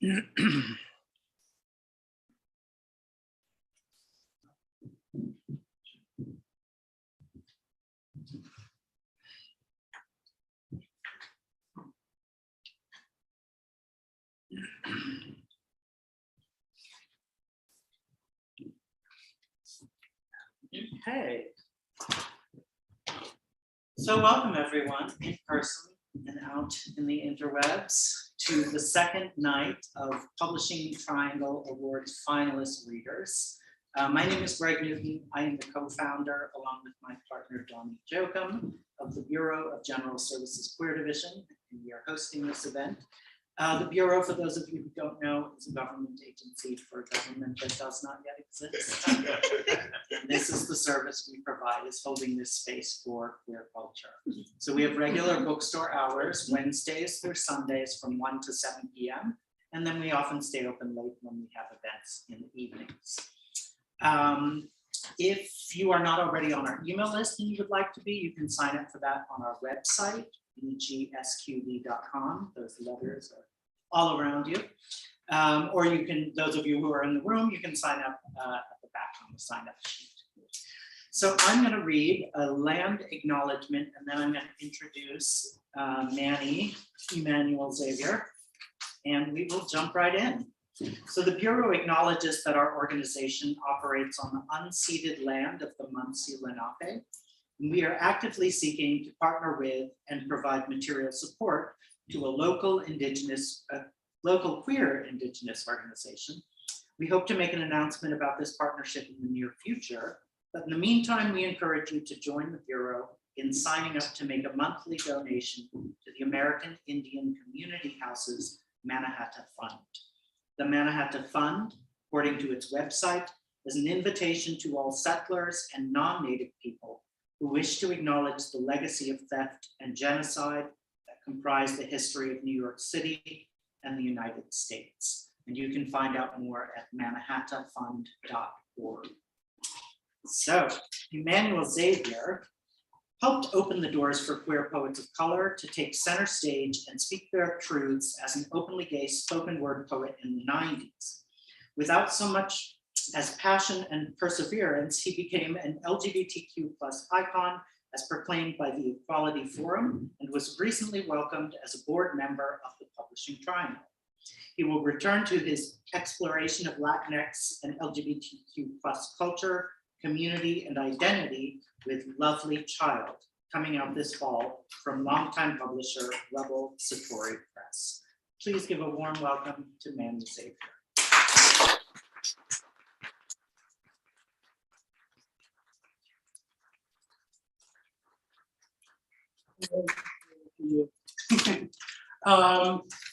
Okay. So welcome everyone in person and out in the interwebs to the second night of Publishing Triangle Awards finalist readers. My name is Greg Newton. I am the co-founder, along with my partner, Donnie Jokum, of the Bureau of General Services Queer Division, and we are hosting this event. The Bureau, for those of you who don't know, is a government agency for a government that does not yet exist. And this is the service we provide, is holding this space for queer culture. So we have regular bookstore hours, Wednesdays through Sundays from 1 to 7 p.m. And then we often stay open late when we have events in the evenings. If you are not already on our email list and you would like to be, you can sign up for that on our website, bgsqd.com. Those letters are all around you. Or you can, those of you who are in the room, you can sign up at the back on the sign up sheet. So I'm going to read a land acknowledgement, and then I'm going to introduce Manny Emmanuel Xavier, and we will jump right in. So the Bureau acknowledges that our organization operates on the unceded land of the Munsee Lenape. And we are actively seeking to partner with and provide material support to a local queer Indigenous organization. We hope to make an announcement about this partnership in the near future, but in the meantime, we encourage you to join the Bureau in signing up to make a monthly donation to the American Indian Community House's Mannahatta Fund. The Mannahatta Fund, according to its website, is an invitation to all settlers and non-native people who wish to acknowledge the legacy of theft and genocide that comprise the history of New York City and the United States. And you can find out more at mannahattafund.org. So, Emmanuel Xavier helped open the doors for queer poets of color to take center stage and speak their truths as an openly gay spoken word poet in the 90s. Without so much as passion and perseverance, he became an LGBTQ+ icon as proclaimed by the Equality Forum and was recently welcomed as a board member of the Publishing Triangle. He will return to his exploration of Latinx and LGBTQ+ culture, community, and identity with Lovely Child, coming out this fall from longtime publisher Rebel Satori Press. Please give a warm welcome to Manny Xavier.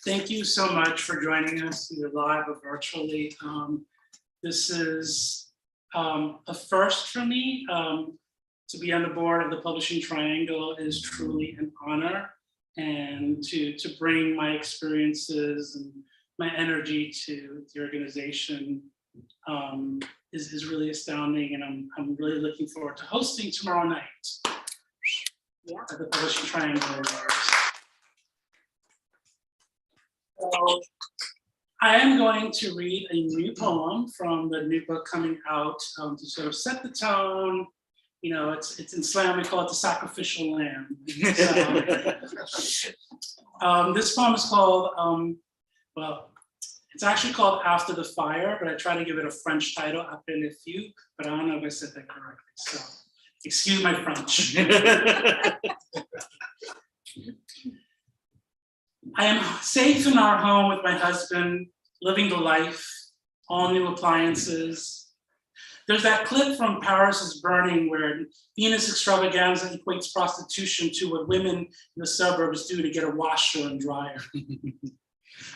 Thank you so much for joining us either live or virtually. This is a first for me. To be on the board of the Publishing Triangle is truly an honor, and to bring my experiences and my energy to the organization is really astounding, and I'm really looking forward to hosting tomorrow night at the Publishing Triangle Awards. So I am going to read a new poem from the new book coming out to sort of set the tone. You know, it's in slam, we call it the sacrificial lamb. So, this poem is called, well, it's actually called After the Fire, but I try to give it a French title, Après le feu, but I don't know if I said that correctly. So, excuse my French. I am safe in our home with my husband, living the life, all new appliances. There's that clip from Paris is Burning where Venus extravaganza equates prostitution to what women in the suburbs do to get a washer and dryer.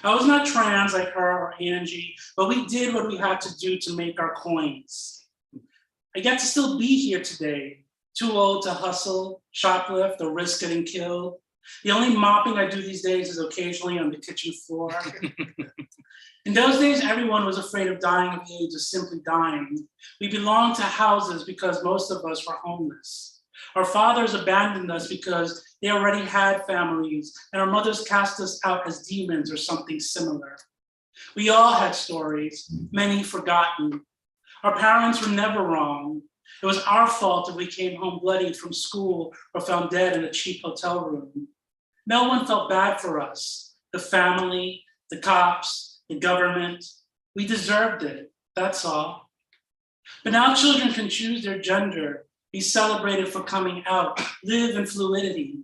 I was not trans like her or Angie, but we did what we had to do to make our coins. I get to still be here today, too old to hustle, shoplift, or risk getting killed. The only mopping I do these days is occasionally on the kitchen floor. In those days, everyone was afraid of dying of AIDS or simply dying. We belonged to houses because most of us were homeless. Our fathers abandoned us because they already had families, and our mothers cast us out as demons or something similar. We all had stories, many forgotten. Our parents were never wrong. It was our fault if we came home bloodied from school or found dead in a cheap hotel room. No one felt bad for us. The family, the cops, the government. We deserved it, that's all. But now children can choose their gender, be celebrated for coming out, live in fluidity.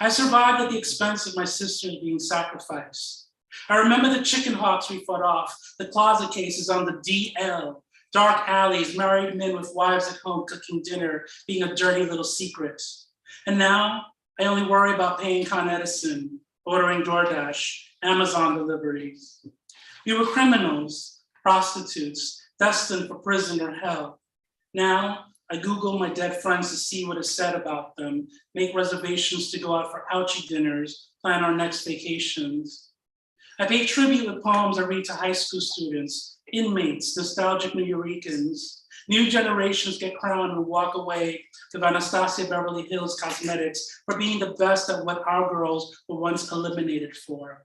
I survived at the expense of my sisters being sacrificed. I remember the chicken hawks we fought off, the closet cases on the DL, dark alleys, married men with wives at home cooking dinner, being a dirty little secret. And now I only worry about paying Con Edison, ordering DoorDash, Amazon deliveries. We were criminals, prostitutes, destined for prison or hell. Now I Google my dead friends to see what is said about them, make reservations to go out for ouchie dinners, plan our next vacations. I pay tribute with poems I read to high school students, inmates, nostalgic Nuyorican. New generations get crowned and walk away with Anastasia Beverly Hills Cosmetics for being the best at what our girls were once eliminated for.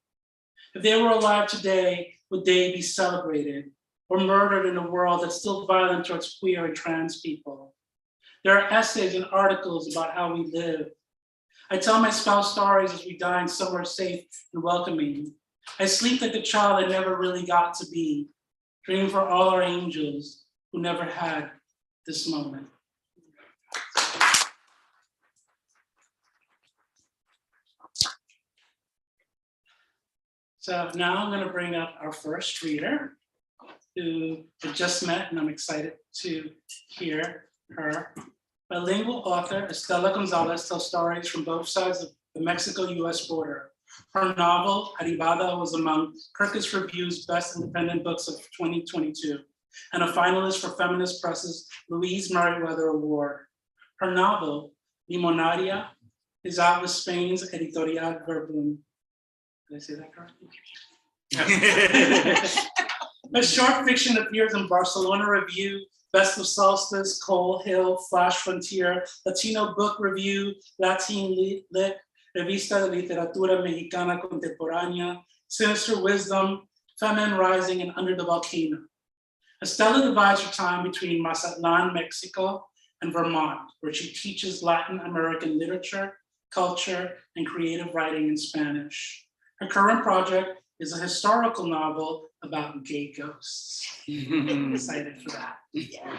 If they were alive today, would they be celebrated or murdered in a world that's still violent towards queer and trans people? There are essays and articles about how we live. I tell my spouse stories as we dine somewhere safe and welcoming. I sleep like the child I never really got to be, dream for all our angels who never had this moment. So now I'm going to bring up our first reader, who I just met, and I'm excited to hear her. Bilingual author Estela Gonzalez tells stories from both sides of the Mexico-US border. Her novel, Arribada, was among Kirkus Review's best independent books of 2022, and a finalist for Feminist Press's Louise Merriweather Award. Her novel, Limonaria, is out with Spain's Editorial Verbum. Did I say that correctly? A short fiction appears in Barcelona Review, Best of Solstice, Coal Hill, Flash Frontier, Latino Book Review, Latin Lit, Revista de Literatura Mexicana Contemporánea, Sinister Wisdom, Feminine Rising, and Under the Volcano. Estela divides her time between Mazatlan, Mexico, and Vermont, where she teaches Latin American literature, culture, and creative writing in Spanish. Her current project is a historical novel about gay ghosts. I'm excited for that. Yeah.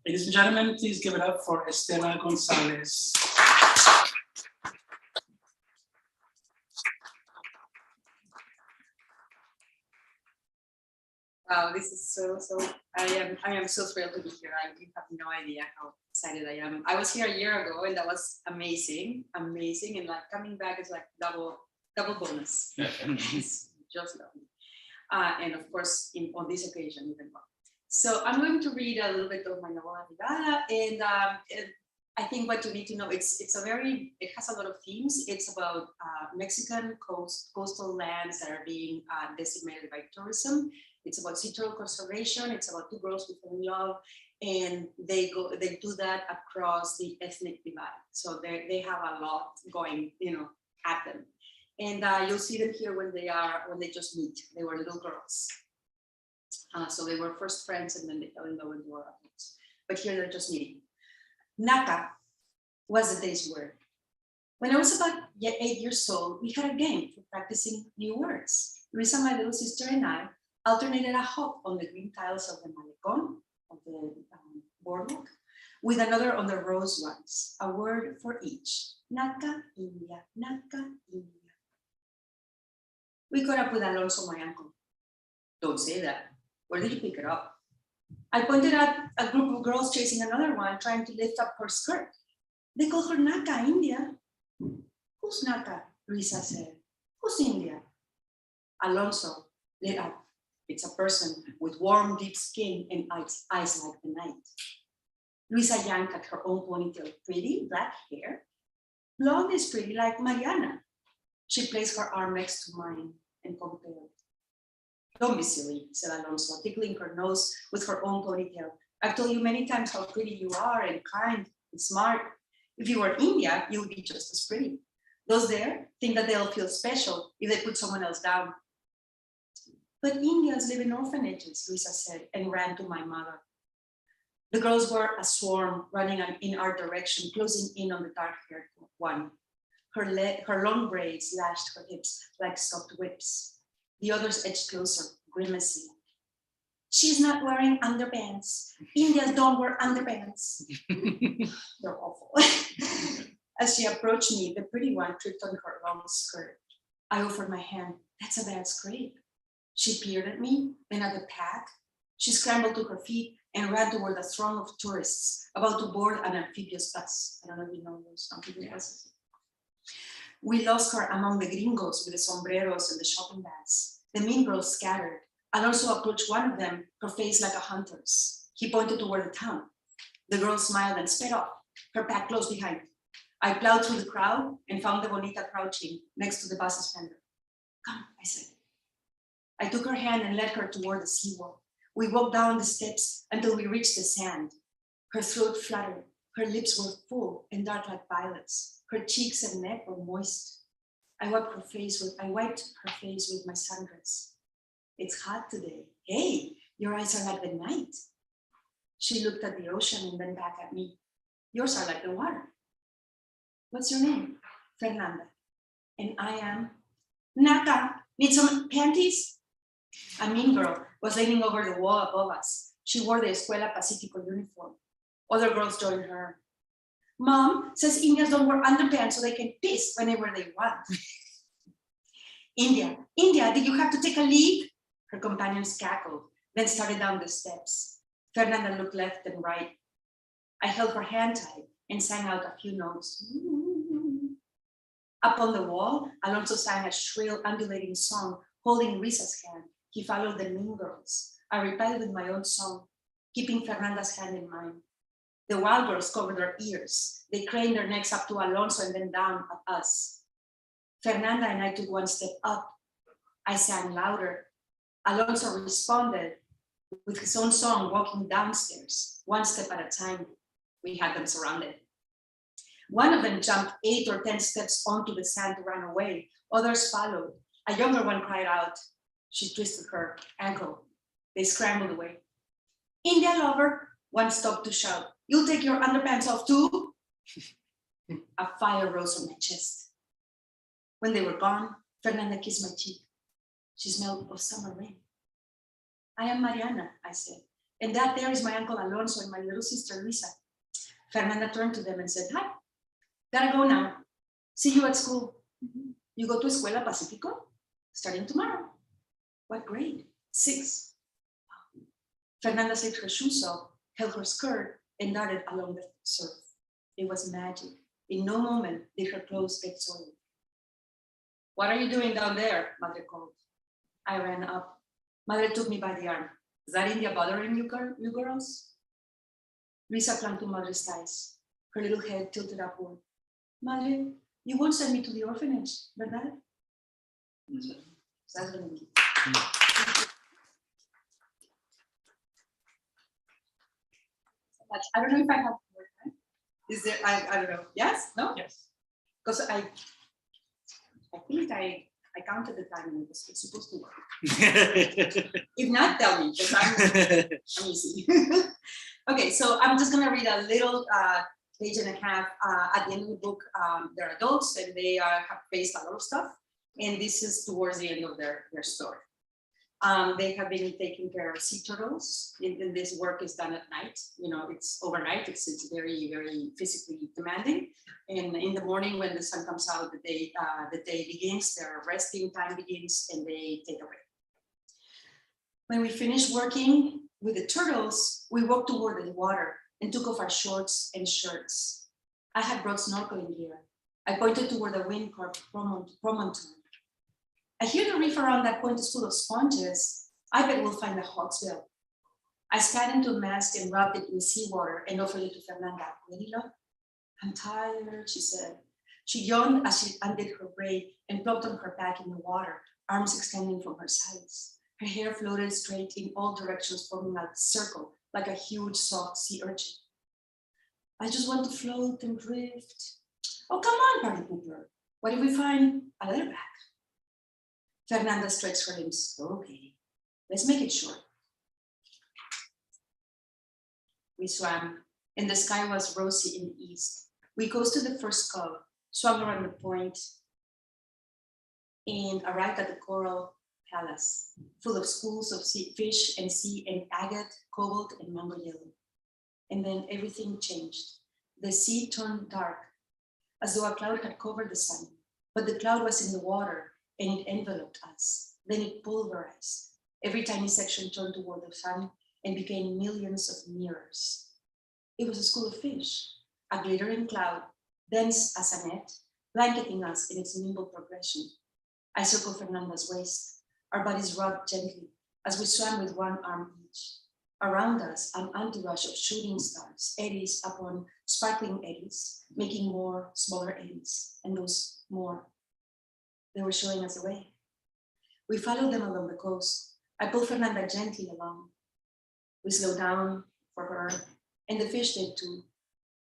Ladies and gentlemen, please give it up for Estela Gonzalez. Wow, this is so, I am so thrilled to be here. You have no idea how excited I am. I was here a year ago and that was amazing. And like coming back is like double bonus. It's just lovely. And of course, on this occasion, even more. So I'm going to read a little bit of my novel, Arribada, and I think what you need to know, it has a lot of themes. It's about Mexican coastal lands that are being decimated by tourism. It's about sea turtle conservation. It's about two girls who fall in love, and they do that across the ethnic divide. So they have a lot going, at them. And you'll see them here when they just meet. They were little girls. So they were first friends and then they fell in love and were adults. But here they're just meeting. Naka was the day's word. When I was about 8 years old, we had a game for practicing new words. Luisa, my little sister, and I alternated a hop on the green tiles of the malecón, of the boardwalk, with another on the rose ones, a word for each. Naka, India, Naka, India. We caught up with Alonso, my uncle. Don't say that. Where did you pick it up? I pointed at a group of girls chasing another one, trying to lift up her skirt. They call her Naka, India. Who's Naka? Luisa said. Who's India? Alonso lit up. It's a person with warm, deep skin and eyes like the night. Luisa yanked at her own ponytail. Pretty black hair. Blonde is pretty like Mariana. She placed her arm next to mine and compared. Don't be silly, said Alonso, tickling her nose with her own ponytail. I've told you many times how pretty you are and kind and smart. If you were India, you would be just as pretty. Those there think that they'll feel special if they put someone else down. But Indians live in orphanages, Luisa said, and ran to my mother. The girls were a swarm running in our direction, closing in on the dark-haired one. Her long braids lashed her hips like soft whips. The others edged closer, grimacing. She's not wearing underpants. Indians don't wear underpants. They're awful. As she approached me, the pretty one tripped on her long skirt. I offered my hand. That's a bad scrape. She peered at me, then at the pack. She scrambled to her feet and ran toward the throng of tourists about to board an amphibious bus. I don't know if you know those amphibious buses. We lost her among the gringos with the sombreros and the shopping bags. The mean girls scattered. Alonso approached one of them, her face like a hunter's. He pointed toward the town. The girl smiled and sped off, her pack close behind. I plowed through the crowd and found the Bonita crouching next to the bus's fender. Come, I said. I took her hand and led her toward the seawall. We walked down the steps until we reached the sand. Her throat fluttered. Her lips were full and dark like violets. Her cheeks and neck were moist. I wiped her face with my sundress. It's hot today. Hey, your eyes are like the night. She looked at the ocean and then back at me. Yours are like the water. What's your name? Fernanda. And I am Nata. Need some panties? A mean girl was leaning over the wall above us. She wore the Escuela Pacifico uniform. Other girls joined her. Mom says Indians don't wear underpants so they can piss whenever they want. India, did you have to take a leak? Her companions cackled, then started down the steps. Fernanda looked left and right. I held her hand tight and sang out a few notes. Up on the wall, Alonso sang a shrill, undulating song, holding Risa's hand. He followed the mean girls. I replied with my own song, keeping Fernanda's hand in mine. The wild girls covered their ears. They craned their necks up to Alonso and then down at us. Fernanda and I took one step up. I sang louder. Alonso responded with his own song, walking downstairs, one step at a time. We had them surrounded. One of them jumped 8 or 10 steps onto the sand to run away. Others followed. A younger one cried out. She twisted her ankle. They scrambled away. India lover, one stopped to shout. You'll take your underpants off too? A fire rose on my chest. When they were gone, Fernanda kissed my cheek. She smelled of summer rain. I am Mariana, I said, and that there is my uncle Alonso and my little sister Luisa. Fernanda turned to them and said, hi, gotta go now. See you at school. You go to Escuela Pacifico? Starting tomorrow. What grade? 6. Fernanda slipped her shoes off, held her skirt, and darted along the surf. It was magic. In no moment did her clothes get soiled. What are you doing down there? Mother called. I ran up. Mother took me by the arm. Is that India bothering you girls? Lisa clung to Mother's thighs, her little head tilted upward. Mother, you won't send me to the orphanage, ¿verdad? I don't know if I have more time. Is there, I don't know. Yes? No? Yes. Because I think I counted the time and it was supposed to work. If not, tell me, because I'm easy. Okay, so I'm just gonna read a little page and a half. At the end of the book, they're adults and they have faced a lot of stuff. And this is towards the end of their story. They have been taking care of sea turtles. And this work is done at night. You know, it's overnight. It's very, very physically demanding. And in the morning, when the sun comes out, the day begins. Their resting time begins, and they take a break. When we finished working with the turtles, we walked toward the water and took off our shorts and shirts. I had brought snorkeling gear. I pointed toward the wind-carved promontory. I hear the reef around that point is full of sponges. I bet we'll find a hawksbill. I spat into a mask and rubbed it with seawater and offered it to Fernanda. Ready, love? I'm tired, she said. She yawned as she undid her braid and plopped on her back in the water, arms extending from her sides. Her hair floated straight in all directions, forming a circle like a huge soft sea urchin. I just want to float and drift. Oh, come on, party pooper. What if we find a leatherback? Fernanda stretched her limbs. Okay. Let's make it short. We swam, and the sky was rosy in the east. We coasted the first cove, swam around the point, and arrived at the coral palace, full of schools of fish and sea and agate, cobalt, and mango yellow. And then everything changed. The sea turned dark, as though a cloud had covered the sun, but the cloud was in the water and it enveloped us. Then it pulverized. Every tiny section turned toward the sun and became millions of mirrors. It was a school of fish, a glittering cloud, dense as a net, blanketing us in its nimble progression. I circled Fernanda's waist. Our bodies rubbed gently as we swam with one arm each. Around us, an entourage of shooting stars, eddies upon sparkling eddies, making more smaller eddies, and those more. They were showing us the way. We followed them along the coast. I pulled Fernanda gently along. We slowed down for her, and the fish did too.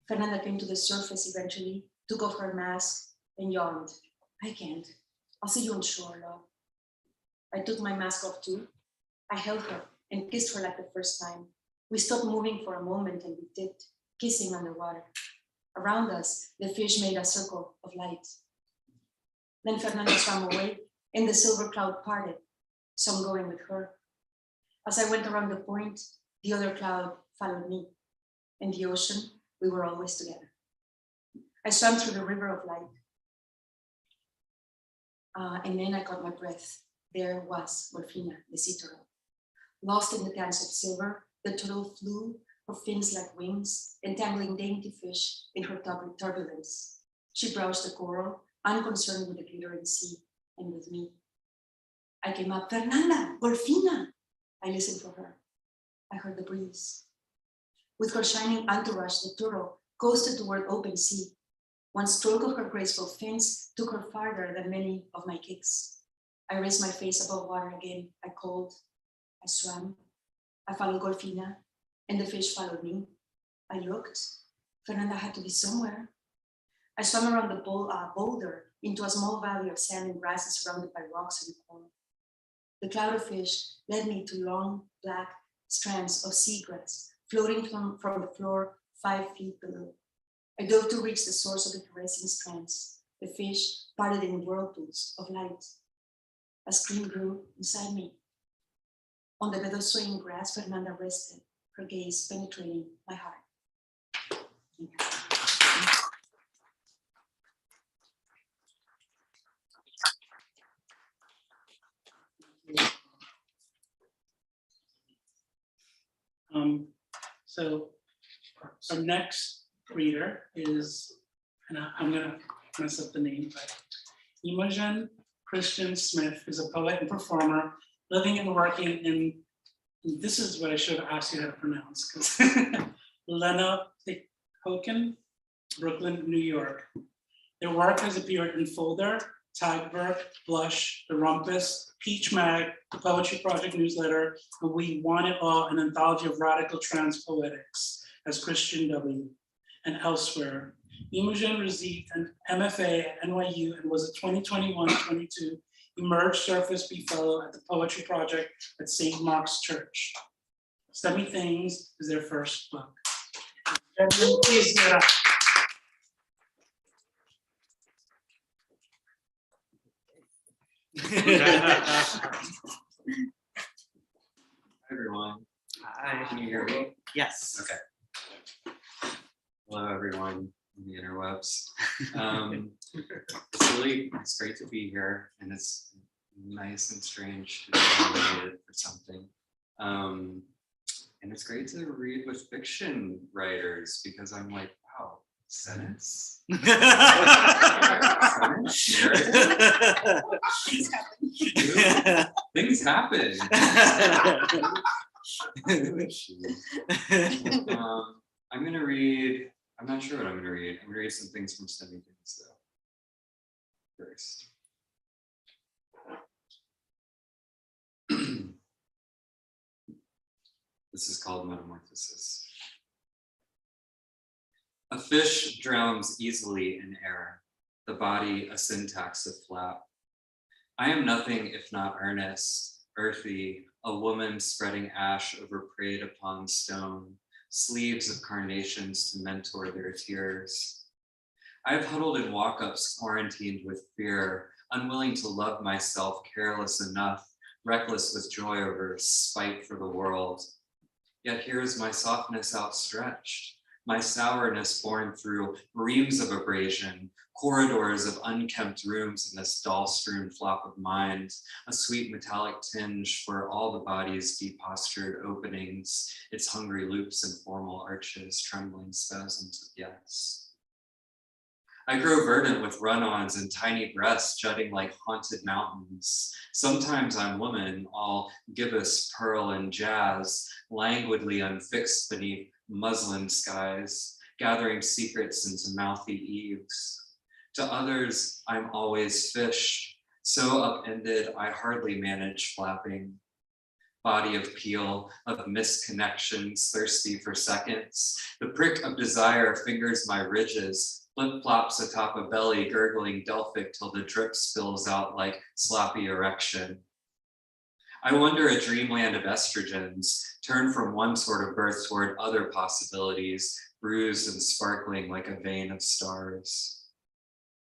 Fernanda came to the surface eventually, took off her mask, and yawned. I can't. I'll see you on shore, love. I took my mask off too. I held her and kissed her like the first time. We stopped moving for a moment and we dipped, kissing underwater. Around us, the fish made a circle of light. Then Fernanda swam away and the silver cloud parted, some going with her. As I went around the point, the other cloud followed me. In the ocean, we were always together. I swam through the river of light. And then I caught my breath. There was Golfina, the sea turtle. Lost in the dance of silver, the turtle flew, her fins like wings, entangling dainty fish in her turbulence. She browsed the coral, unconcerned with the glittering sea and with me. I came up, Fernanda, Golfina. I listened for her. I heard the breeze. With her shining entourage, the turtle coasted toward open sea. One stroke of her graceful fins took her farther than many of my kicks. I raised my face above water again. I called. I swam. I followed Golfina, and the fish followed me. I looked. Fernanda had to be somewhere. I swam around the boulder into a small valley of sand and grasses surrounded by rocks and coral. The cloud of fish led me to long, black strands of seagrass floating from the floor 5 feet below. I dove to reach the source of the caressing strands. The fish parted in whirlpools of light. A scream grew inside me. On the bed of swaying grass, Fernanda rested, her gaze penetrating my heart. So our next reader is, and I'm gonna mess up the name, but Imogen Christian Smith is a poet and performer living and working in, this is what I should have asked you how to pronounce, because Lenapehoking, Brooklyn, New York. Their work has appeared in Folder, Tagberg, Blush, The Rumpus, Peach Mag, the Poetry Project newsletter, and We Want It All, an anthology of radical trans poetics as Christian W. and elsewhere. Imogen received an MFA at NYU and was a 2021-22 Emerge Surface B Fellow at the Poetry Project at St. Mark's Church. Stubby Things is their first book. Please get up. Hi everyone. Hi. Can you hear me? Yes. Okay. Hello everyone in the interwebs. It's great to be here, and it's nice and strange to be nominated for something. And it's great to read with fiction writers because I'm like, wow, sentence. Things happen. I'm gonna read. I'm not sure what I'm gonna read. I'm gonna read some things from Stubby Things though. First. This is called Metamorphosis. A fish drowns easily in air, the body a syntax of flap. I am nothing if not earnest, earthy, a woman spreading ash over preyed upon stone, sleeves of carnations to mentor their tears. I've huddled in walk-ups quarantined with fear, unwilling to love myself, careless enough, reckless with joy over spite for the world. Yet here's my softness outstretched, my sourness born through reams of abrasion, corridors of unkempt rooms in this doll-strewn flop of mind, a sweet metallic tinge for all the body's depostured openings, its hungry loops and formal arches, trembling spasms of yes. I grow verdant with run-ons and tiny breasts jutting like haunted mountains. Sometimes I'm woman, all gibbous, pearl, and jazz, languidly unfixed beneath muslin skies, gathering secrets into mouthy eaves. To others, I'm always fish, so upended I hardly manage flapping. Body of peel, of misconnections, thirsty for seconds. The prick of desire fingers my ridges, flip-flops atop a belly, gurgling Delphic till the drip spills out like sloppy erection. I wonder a dreamland of estrogens, turn from one sort of birth toward other possibilities, bruised and sparkling like a vein of stars.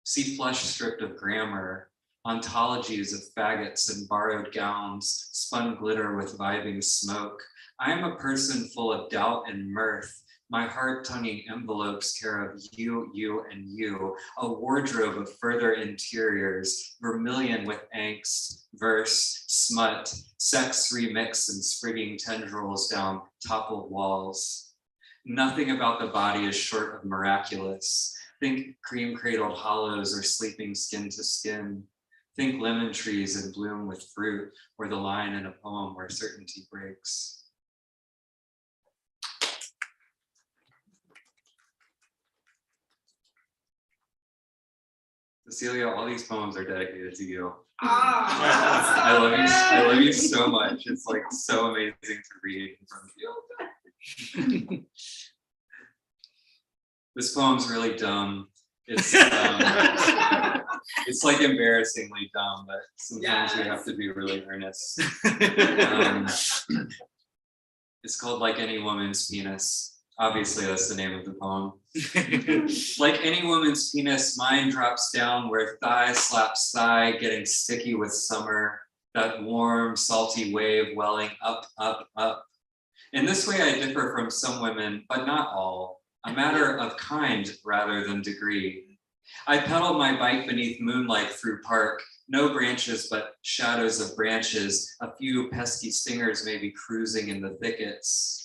See flesh stripped of grammar, ontologies of faggots and borrowed gowns, spun glitter with vibing smoke. I am a person full of doubt and mirth, my heart tonguing envelopes care of you, you, and you, a wardrobe of further interiors, vermilion with angst, verse, smut, sex remix and sprigging tendrils down toppled walls. Nothing about the body is short of miraculous. Think cream cradled hollows or sleeping skin to skin. Think lemon trees in bloom with fruit, or the line in a poem where certainty breaks. Cecilia, all these poems are dedicated to you. I love you so much. It's like so amazing to read in front of you. This poem's really dumb. It's it's like embarrassingly dumb, but sometimes we have to be really earnest. It's called Like Any Woman's Penis. Obviously, that's the name of the poem. Like any woman's penis, mine drops down where thigh slaps thigh, getting sticky with summer, that warm, salty wave welling up, up, up. In this way, I differ from some women, but not all, a matter of kind rather than degree. I pedaled my bike beneath moonlight through park, no branches, but shadows of branches, a few pesky stingers maybe cruising in the thickets.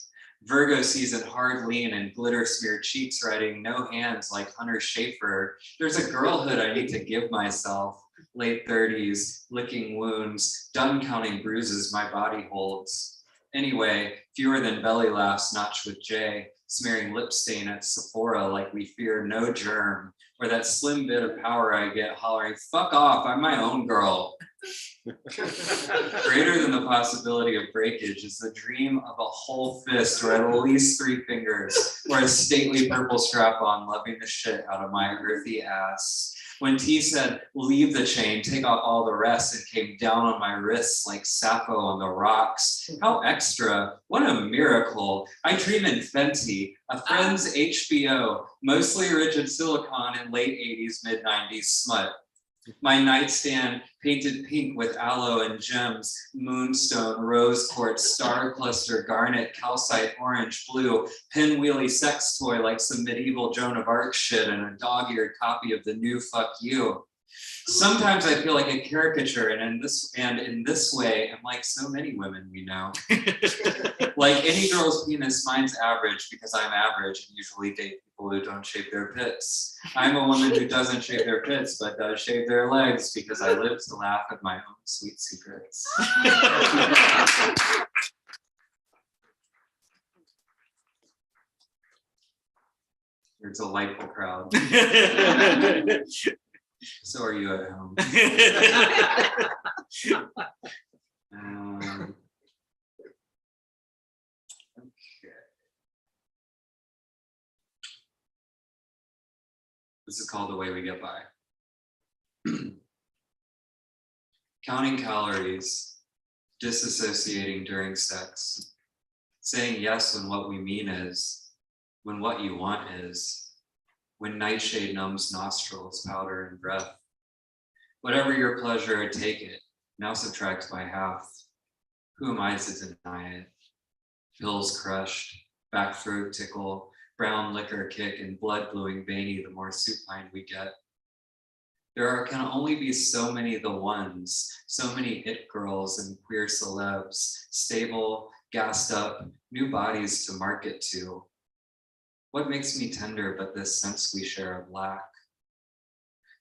Virgo season hard lean and glitter smeared cheeks writing no hands like Hunter Schafer. There's a girlhood I need to give myself. Late 30s, licking wounds, done counting bruises my body holds. Anyway, fewer than belly laughs notched with J, smearing lip stain at Sephora like we fear no germ, or that slim bit of power I get hollering, fuck off, I'm my own girl. Greater than the possibility of breakage is the dream of a whole fist or at least 3 fingers, or a stately purple strap-on loving the shit out of my earthy ass. When T said, leave the chain, take off all the rest, and came down on my wrists like Sappho on the rocks. How extra, what a miracle. I dream in Fenty, a friend's HBO, mostly rigid silicone in late 80s, mid 90s smut. My nightstand painted pink with aloe and gems, moonstone, rose quartz, star cluster, garnet, calcite, orange, blue, pinwheely sex toy like some medieval Joan of Arc shit and a dog-eared copy of the new Fuck You. Sometimes I feel like a caricature, and in this way, I'm like so many women we know. Like any girl's penis, mine's average because I'm average and usually date people who don't shave their pits. I'm a woman who doesn't shave their pits but does shave their legs because I live to laugh at my own sweet secrets. You're a delightful crowd. So are you at home. This is called The Way We Get By. Counting calories, disassociating during sex, saying yes when what we mean is, when what you want is, when nightshade numbs nostrils, powder, and breath. Whatever your pleasure, take it, now subtract by half. Who am I to deny it? Pills crushed, back throat tickle, brown liquor kick, and blood glowing veiny the more supine we get. Can only be so many the ones, so many it girls and queer celebs, stable, gassed up, new bodies to market to. What makes me tender but this sense we share of lack?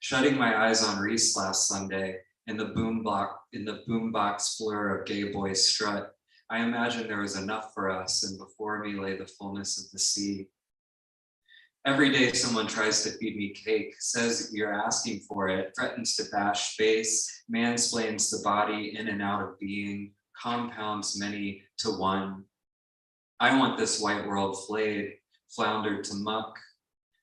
Shutting my eyes on Reese last Sunday in the boombox blur of gay boys strut, I imagined there was enough for us, and before me lay the fullness of the sea. Every day someone tries to feed me cake, says you're asking for it, threatens to bash face, mansplains the body in and out of being, compounds many to one. I want this white world flayed, floundered to muck.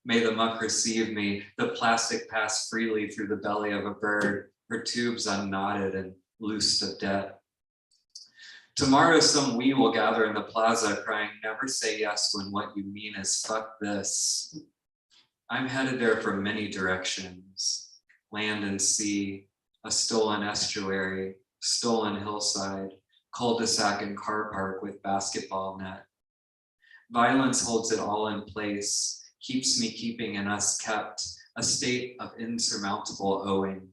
May the muck receive me, the plastic pass freely through the belly of a bird, her tubes unknotted and loosed of debt. Tomorrow some we will gather in the plaza crying, never say yes when what you mean is fuck this. I'm headed there from many directions, land and sea, a stolen estuary, stolen hillside, cul-de-sac and car park with basketball net. Violence holds it all in place, keeps me keeping and us kept, a state of insurmountable owing.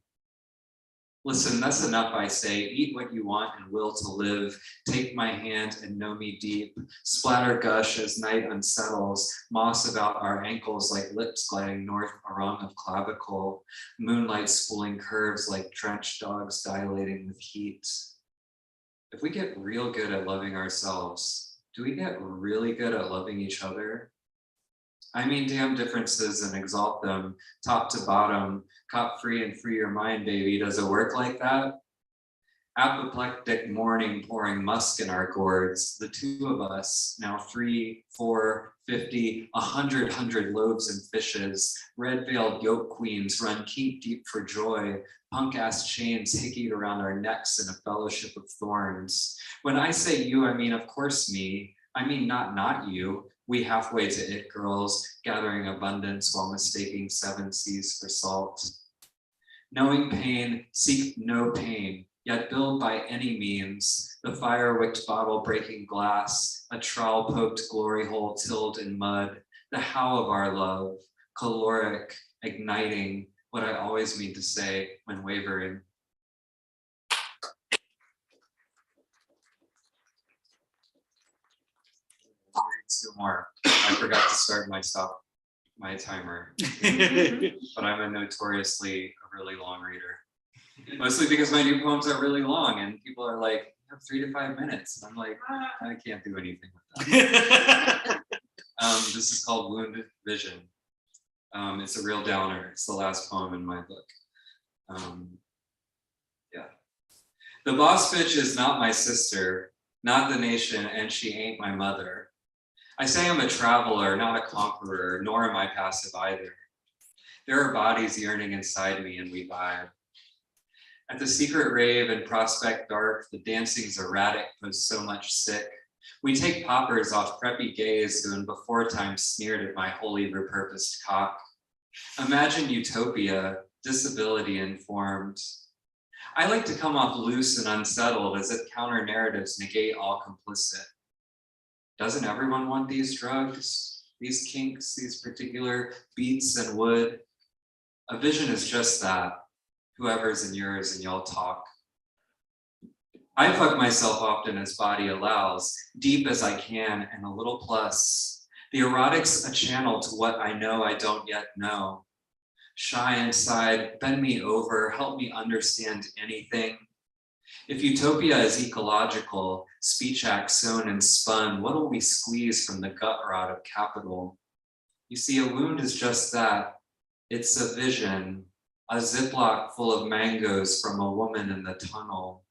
Listen, that's enough, I say. Eat what you want and will to live. Take my hand and know me deep. Splatter gush as night unsettles. Moss about our ankles like lips gliding north a rung of clavicle. Moonlight spooling curves like drenched dogs dilating with heat. If we get real good at loving ourselves, do we get really good at loving each other? I mean, damn differences and exalt them, top to bottom, cop free and free your mind, baby. Does it work like that? Apoplectic morning pouring musk in our gourds, the two of us, now 3, 4, 50, 100 loaves and fishes, red-veiled yoke queens run keep deep for joy, punk-ass chains hickeyed around our necks in a fellowship of thorns. When I say you, I mean, of course, me. I mean, not you. We halfway to it girls, gathering abundance while mistaking 7 seas for salt. Knowing pain, seek no pain, yet build by any means, the fire-wicked bottle breaking glass, a trowel-poked glory hole tilled in mud, the how of our love, caloric, igniting, what I always mean to say when wavering. Two more. I forgot to start my timer, but I'm a notoriously really long reader. Mostly because my new poems are really long and people are like, you have 3 to 5 minutes. And I'm like, I can't do anything with that. This is called Wounded Vision. It's a real downer. It's the last poem in my book. Yeah. The boss bitch is not my sister, not the nation, and she ain't my mother. I say I'm a traveler, not a conqueror, nor am I passive either. There are bodies yearning inside me and we vibe. At the secret rave and Prospect Dark, the dancing's erratic, was so much sick. We take poppers off preppy gays who in before time sneered at my wholly repurposed cock. Imagine utopia, disability informed. I like to come off loose and unsettled as if counter narratives negate all complicit. Doesn't everyone want these drugs, these kinks, these particular beats and wood? A vision is just that, whoever's in yours and y'all talk. I fuck myself often as body allows, deep as I can and a little plus. The erotic's a channel to what I know I don't yet know. Shy inside, bend me over, help me understand anything. If utopia is ecological, speech act sewn and spun, what'll we squeeze from the gut rot of capital? You see, a wound is just that. It's a vision, a Ziploc full of mangoes from a woman in the tunnel.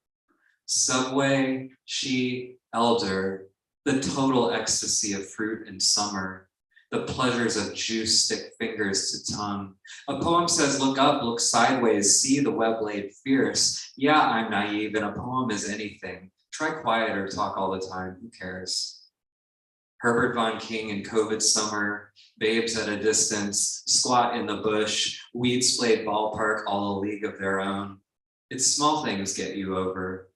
Subway, she, elder, the total ecstasy of fruit in summer, the pleasures of juice stick fingers to tongue. A poem says, look up, look sideways, see the web laid fierce. Yeah, I'm naive and a poem is anything. Try quiet or talk all the time, who cares? Herbert von King in COVID summer, babes at a distance, squat in the bush, weed splayed ballpark, all a league of their own. It's small things get you over.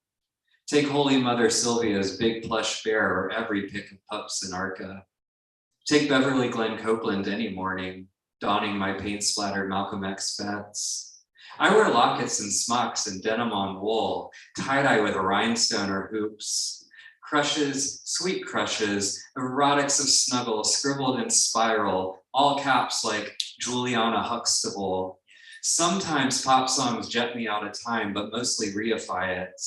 Take Holy Mother Sylvia's big plush bear or every pick of pups in Arca. Take Beverly Glen Copeland any morning, donning my paint-splattered Malcolm X bets. I wear lockets and smocks and denim on wool, tie-dye with a rhinestone or hoops. Crushes, sweet crushes, erotics of snuggle, scribbled in spiral, all caps like Juliana Huxtable. Sometimes pop songs jet me out of time, but mostly reify it.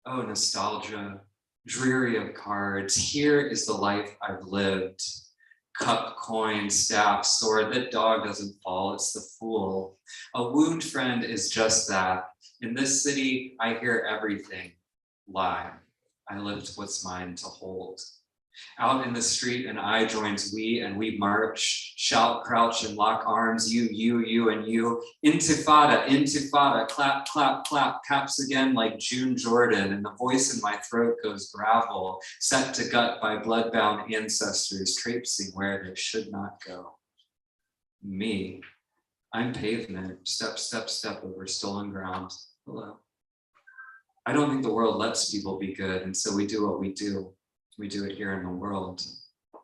Oh, nostalgia, dreary of cards, here is the life I've lived. Cup, coin, staff, sword, that dog doesn't fall, it's the fool. A wound friend is just that. In this city, I hear everything. Lie, I lift what's mine to hold. Out in the street, an I joins we, and we march, shout, crouch, and lock arms, you, and you. Intifada, intifada, clap, clap, clap, caps again like June Jordan, and the voice in my throat goes gravel, set to gut by blood-bound ancestors, traipsing where they should not go. Me, I'm pavement, step, step, step over stolen ground. Hello. I don't think the world lets people be good, and so we do what we do. We do it here in the world. Do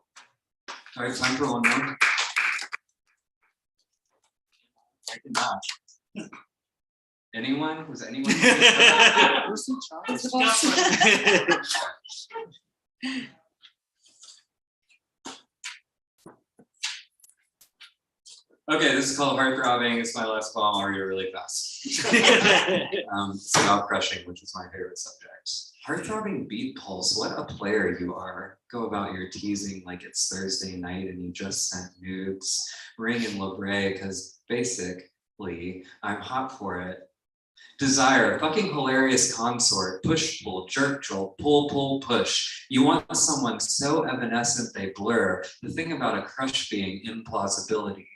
I have time for one more? I cannot. Anyone? Was anyone? Okay, this is called Heartthrobbing. It's my last poem. I'll read it really fast. It's about crushing, which is my favorite subject. Heartthrobbing beat pulse, what a player you are. Go about your teasing like it's Thursday night and you just sent nudes. Ring in Labray, because basically, I'm hot for it. Desire, fucking hilarious consort, push, pull, jerk, jolt, pull, pull, push. You want someone so evanescent they blur. The thing about a crush being implausibility.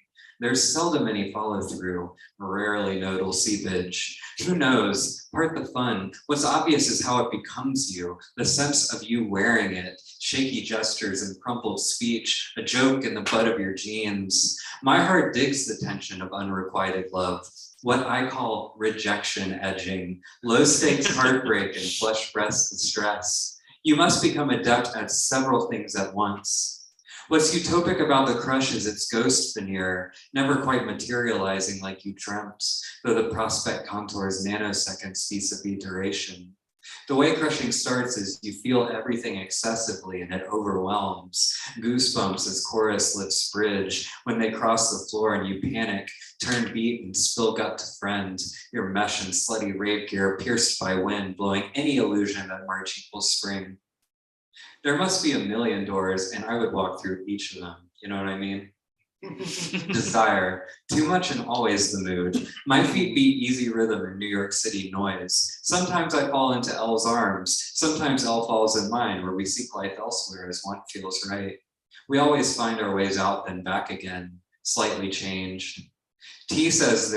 There's seldom any follow through, rarely nodal seepage. Who knows? Part the fun. What's obvious is how it becomes you, the sense of you wearing it, shaky gestures and crumpled speech, a joke in the butt of your jeans. My heart digs the tension of unrequited love, what I call rejection edging, low stakes heartbreak and flesh breath distress. You must become adept at several things at once. What's utopic about the crush is its ghost veneer, never quite materializing like you dreamt, though the prospect contours nanoseconds vis-a-vis duration. The way crushing starts is you feel everything excessively and it overwhelms. Goosebumps as chorus lips bridge. When they cross the floor and you panic, turn beat and spill gut to friend. Your mesh and slutty rape gear pierced by wind, blowing any illusion that March equals spring. There must be a million doors and I would walk through each of them. You know what I mean? Desire, too much and always the mood. My feet beat easy rhythm in New York City noise. Sometimes I fall into Elle's arms. Sometimes Elle falls in mine where we seek life elsewhere as one feels right. We always find our ways out then back again, slightly changed. T says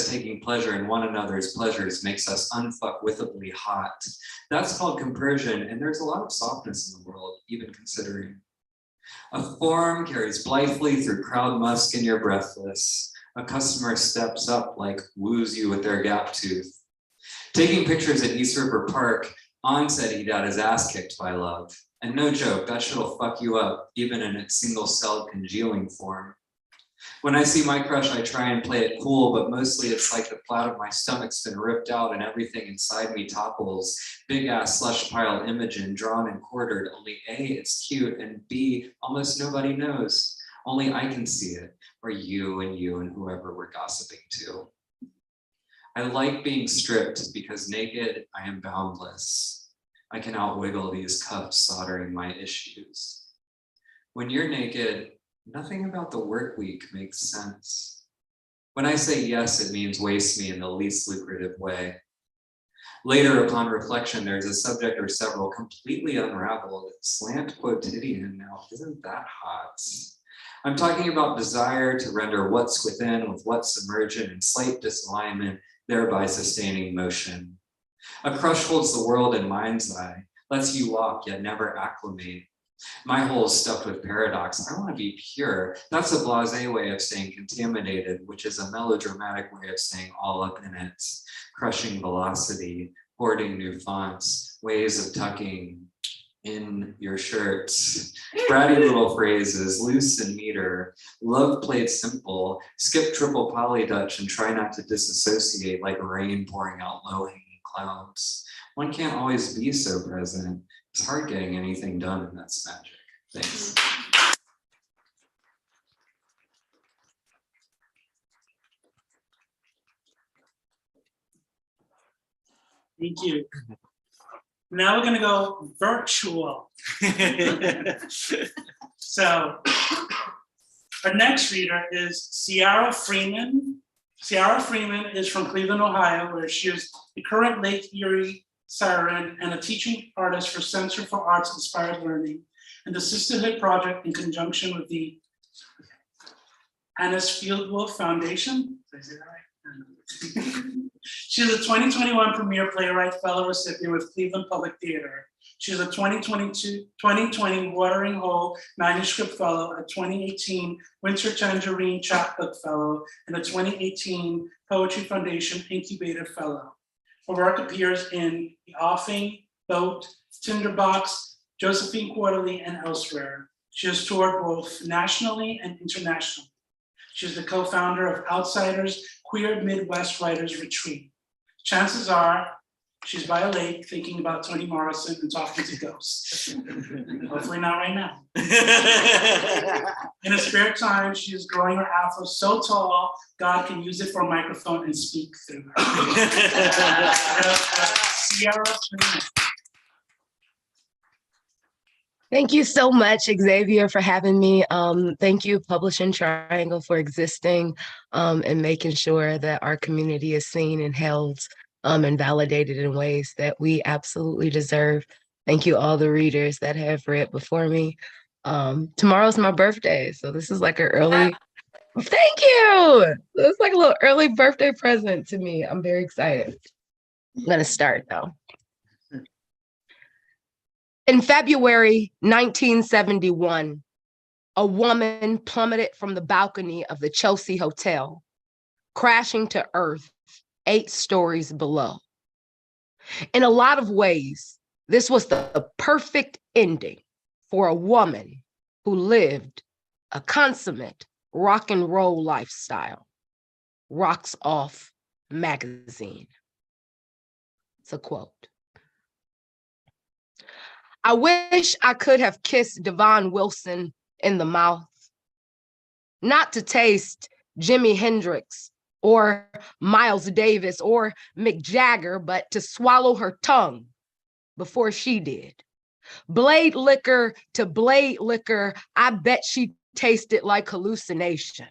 taking pleasure in one another's pleasures makes us unfuckwithably hot. That's called compersion, and there's a lot of softness in the world, even considering. A form carries blithely through crowd musk and you're breathless. A customer steps up like woos you with their gap tooth. Taking pictures at East River Park, On said he'd had his ass kicked by love. And no joke, that shit'll fuck you up, even in its single-celled congealing form. When I see my crush, I try and play it cool, but mostly it's like the flat of my stomach's been ripped out and everything inside me topples. Big ass slush pile Imogen, drawn and quartered. Only A, it's cute, and B, almost nobody knows. Only I can see it, or you and whoever we're gossiping to. I like being stripped because naked, I am boundless. I can outwiggle these cuffs soldering my issues. When you're naked, nothing about the work week makes sense. When I say yes, it means waste me in the least lucrative way. Later, upon reflection, there's a subject or several completely unraveled, slant quotidian. Now, isn't that hot? I'm talking about desire to render what's within with what's emergent in slight disalignment, thereby sustaining motion. A crush holds the world in mind's eye, lets you walk yet never acclimate. My hole is stuffed with paradox. I want to be pure. That's a blasé way of saying contaminated, which is a melodramatic way of saying all up in it. Crushing velocity, hoarding new fonts, ways of tucking in your shirts, bratty little phrases, loose and meter, love played simple, skip triple poly Dutch and try not to disassociate like rain pouring out low-hanging clouds. One can't always be so present. It's hard getting anything done, and that's magic. Thanks. Thank you. Now we're gonna go virtual. So our next reader is Ciara Freeman. Ciara Freeman is from Cleveland, Ohio, where she is the current Lake Erie siren and a teaching artist for Center for Arts Inspired Learning and the Sisterhood Project in conjunction with the Annis Fieldwolf Foundation. Did I say that right? She is a 2021 Premier Playwright Fellow recipient with Cleveland Public Theater. She is a 2020 Watering Hole Manuscript Fellow, a 2018 Winter Tangerine Chapbook Fellow, and a 2018 Poetry Foundation Incubator Fellow. Her work appears in The Offing, Boat, Tinderbox, Josephine Quarterly, and elsewhere. She has toured both nationally and internationally. She is the co-founder of Outsiders Queer Midwest Writers Retreat. Chances are she's by a lake thinking about Toni Morrison and talking to ghosts. Hopefully not right now. In her spare time, she is growing her afro so tall, God can use it for a microphone and speak through her. Ciara Freeman. Thank you so much, Xavier, for having me. Thank you, Publishing Triangle, for existing and making sure that our community is seen and held and validated in ways that we absolutely deserve. Thank you, all the readers that have read before me. Tomorrow's my birthday, so this is like an early, thank you. It's like a little early birthday present to me. I'm very excited. I'm gonna start though. In February 1971, a woman plummeted from the balcony of the Chelsea Hotel, crashing to earth 8 stories below. In a lot of ways, this was the perfect ending for a woman who lived a consummate rock and roll lifestyle. Rocks Off magazine. It's a quote. I wish I could have kissed Devon Wilson in the mouth, not to taste Jimi Hendrix or Miles Davis or Mick Jagger, but to swallow her tongue before she did. Blade liquor to blade liquor, I bet she tasted like hallucination.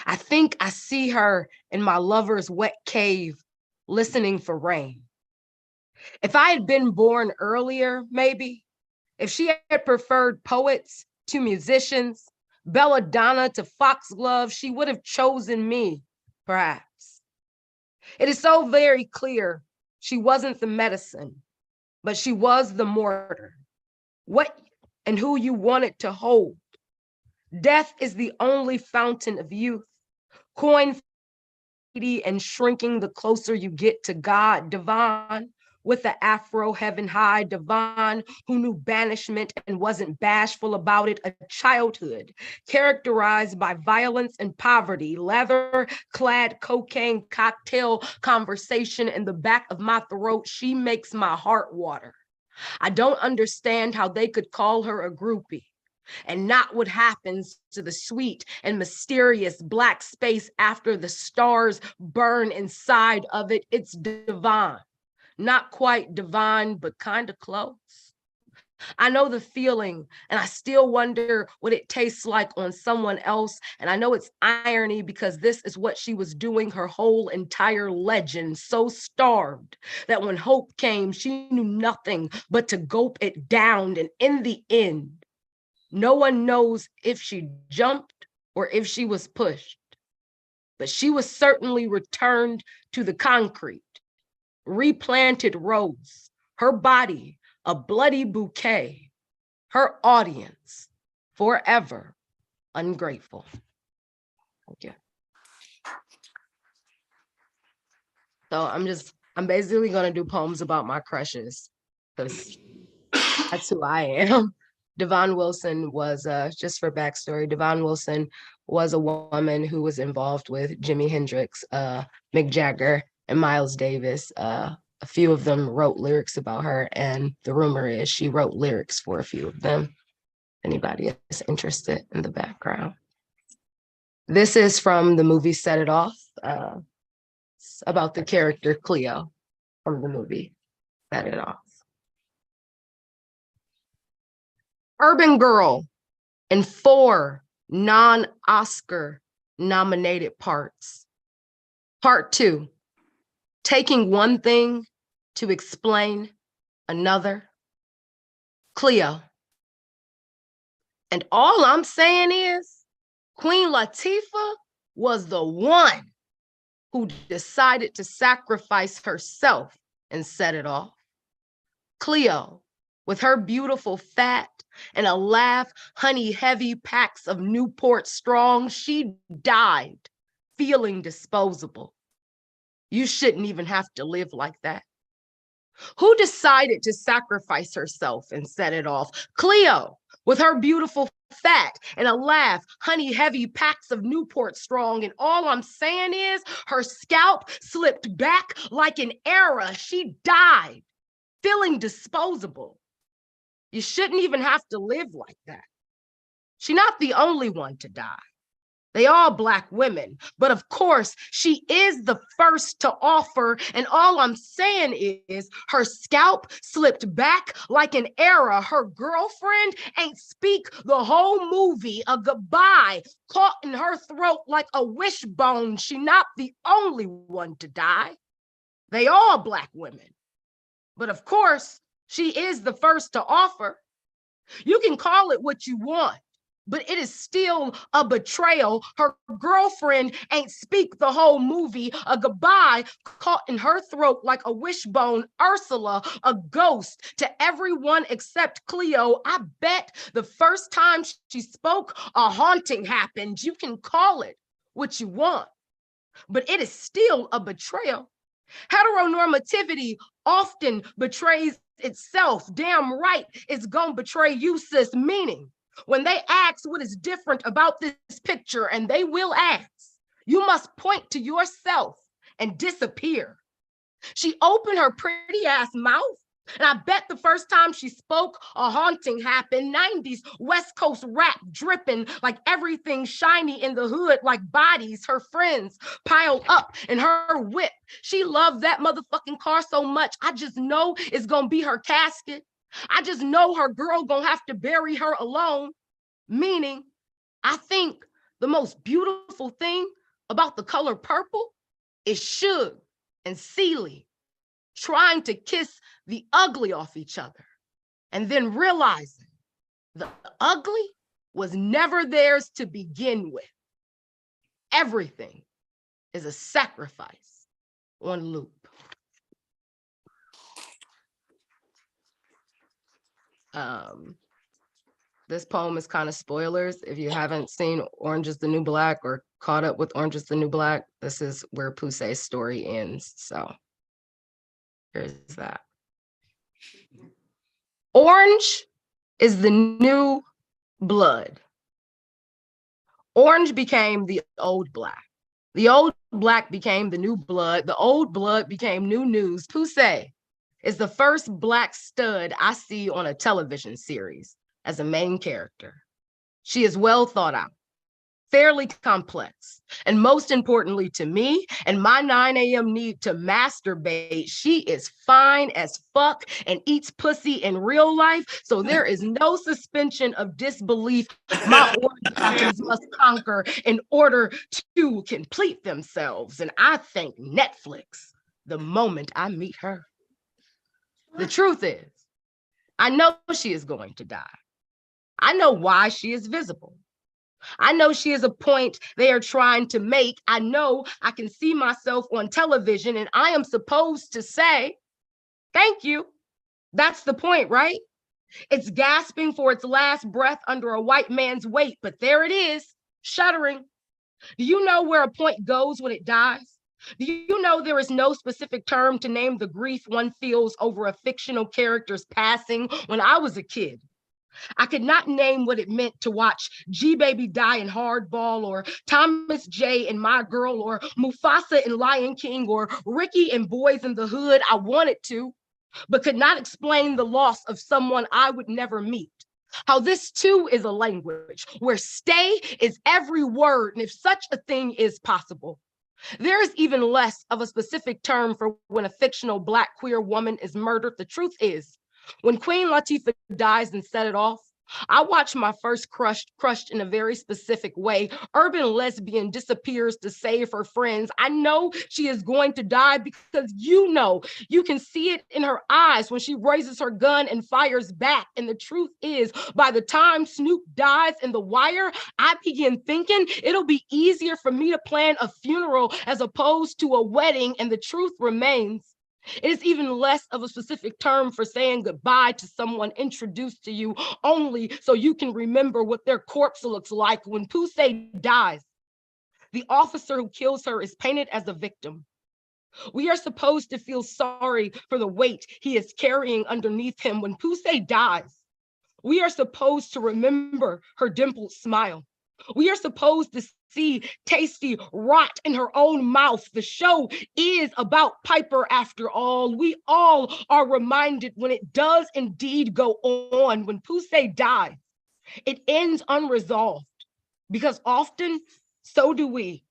I think I see her in my lover's wet cave, listening for rain. If I had been born earlier, maybe, if she had preferred poets to musicians, belladonna to foxglove, she would have chosen me, perhaps. It is so very clear she wasn't the medicine, but she was the mortar. What and who you wanted to hold. Death is the only fountain of youth, coin and shrinking the closer you get to God. Devon, with the afro heaven high, Devon, who knew banishment and wasn't bashful about it, a childhood characterized by violence and poverty, leather-clad cocaine cocktail conversation in the back of my throat. She makes my heart water. I don't understand how they could call her a groupie and not what happens to the sweet and mysterious black space after the stars burn inside of it. It's divine. Not quite divine, but kind of close. I know the feeling, and I still wonder what it tastes like on someone else. And I know it's irony because this is what she was doing her whole entire legend, so starved that when hope came, she knew nothing but to gulp it down. And in the end, no one knows if she jumped or if she was pushed, but she was certainly returned to the concrete. replanted rose, her body a bloody bouquet, her audience forever ungrateful. Thank you. So I'm basically gonna do poems about my crushes because that's who I am. Devon Wilson was, just for backstory, Devon Wilson was a woman who was involved with Jimi Hendrix, Mick Jagger, and Miles Davis. A few of them wrote lyrics about her, and the rumor is she wrote lyrics for a few of them. Anybody is interested in the background. This is from the movie Set It Off. It's about the character Cleo from the movie Set It Off. Urban Girl in 4 non-Oscar nominated parts. Part 2, taking one thing to explain another. Cleo. And all I'm saying is Queen Latifah was the one who decided to sacrifice herself and set it off. Cleo, with her beautiful fat and a laugh, honey heavy packs of Newport Strong, she died feeling disposable. You shouldn't even have to live like that. Who decided to sacrifice herself and set it off? Cleo, with her beautiful fat and a laugh, honey heavy packs of Newport Strong. And all I'm saying is her scalp slipped back like an arrow. She died feeling disposable. You shouldn't even have to live like that. She's not the only one to die. They all Black women, but of course, she is the first to offer. And all I'm saying is her scalp slipped back like an arrow. Her girlfriend ain't speak the whole movie. A goodbye caught in her throat like a wishbone. She not the only one to die. They all Black women, but of course, she is the first to offer. You can call it what you want, but it is still a betrayal. Her girlfriend ain't speak the whole movie. A goodbye caught in her throat like a wishbone. Ursula, a ghost to everyone except Cleo. I bet the first time she spoke, a haunting happened. You can call it what you want, but it is still a betrayal. Heteronormativity often betrays itself. Damn right, it's gonna betray you, sis. Meaning, when they ask what is different about this picture, and they will ask, you must point to yourself and disappear. She opened her pretty ass mouth, and I bet the first time she spoke, a haunting happened. 90s West Coast rap dripping like everything shiny in the hood, like bodies her friends pile up in her whip. She loved that motherfucking car so much, I just know it's gonna be her casket. I just know her girl gonna have to bury her alone. Meaning, I think the most beautiful thing about the color purple is Suge and Celie trying to kiss the ugly off each other and then realizing the ugly was never theirs to begin with. Everything is a sacrifice on loop. This poem is kind of spoilers. If you haven't seen Orange is the New Black or caught up with Orange is the New Black, this is where Pusey's story ends. So here's that. Orange is the new blood. Orange became the old black. The old black became the new blood. The old blood became new news. Pusey is the first Black stud I see on a television series as a main character. She is well thought out, fairly complex, and most importantly to me and my 9 a.m. need to masturbate, she is fine as fuck and eats pussy in real life, so there is no suspension of disbelief my orgasms must conquer in order to complete themselves. And I thank Netflix the moment I meet her. The truth is, I know she is going to die. I know why she is visible. I know she is a point they are trying to make. I know I can see myself on television and I am supposed to say, thank you. That's the point, right? It's gasping for its last breath under a white man's weight, but there it is, shuddering. Do you know where a point goes when it dies? Do you know there is no specific term to name the grief one feels over a fictional character's passing? When I was a kid, I could not name what it meant to watch G-Baby die in Hardball, or Thomas J in My Girl, or Mufasa in Lion King, or Ricky in Boys in the Hood. I wanted to, but could not explain the loss of someone I would never meet. How this too is a language where stay is every word, and if such a thing is possible. There is even less of a specific term for when a fictional Black queer woman is murdered. The truth is, when Queen Latifah dies and set it off, I watched my first crush crushed in a very specific way. Urban lesbian disappears to save her friends. I know she is going to die because you can see it in her eyes when she raises her gun and fires back. And the truth is, by the time Snoop dies in The Wire, I begin thinking it'll be easier for me to plan a funeral as opposed to a wedding. And the truth remains, it is even less of a specific term for saying goodbye to someone introduced to you only so you can remember what their corpse looks like. When Pusey dies, the officer who kills her is painted as a victim. We are supposed to feel sorry for the weight he is carrying underneath him. When Pusey dies, we are supposed to remember her dimpled smile. We are supposed to see Tasty rot in her own mouth. The show is about Piper after all. We all are reminded when it does indeed go on. When Pusey dies, it ends unresolved because often so do we.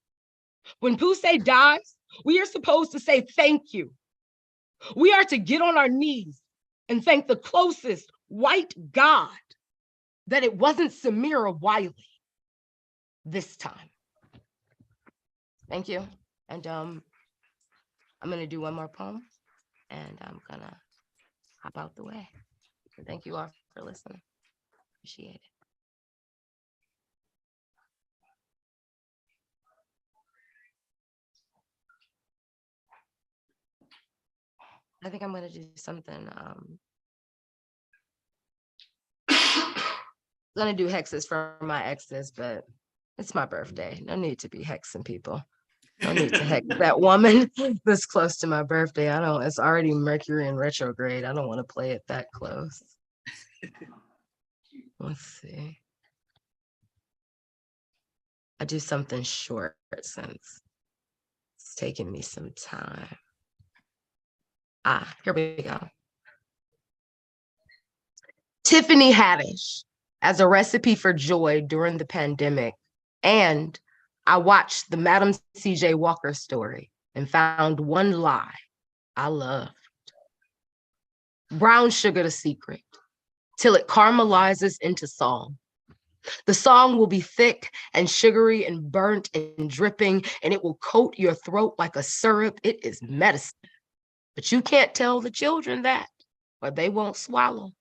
When Pusey dies, we are supposed to say thank you. We are to get on our knees and thank the closest white God that it wasn't Samira Wiley this time. Thank you. And I'm gonna do one more poem and I'm gonna hop out the way. And thank you all for listening. Appreciate it. I think I'm gonna do something. Gonna do hexes for my exes, but it's my birthday. No need to be hexing people. No need to hex that woman this close to my birthday. It's already Mercury in retrograde. I don't want to play it that close. Let's see. I do something short since it's taking me some time. Here we go. Tiffany Haddish as a recipe for joy during the pandemic. And I watched the Madam C.J. Walker story and found one lie I loved. Brown sugar the secret, till it caramelizes into song. The song will be thick and sugary and burnt and dripping, and it will coat your throat like a syrup. It is medicine. But you can't tell the children that, or they won't swallow.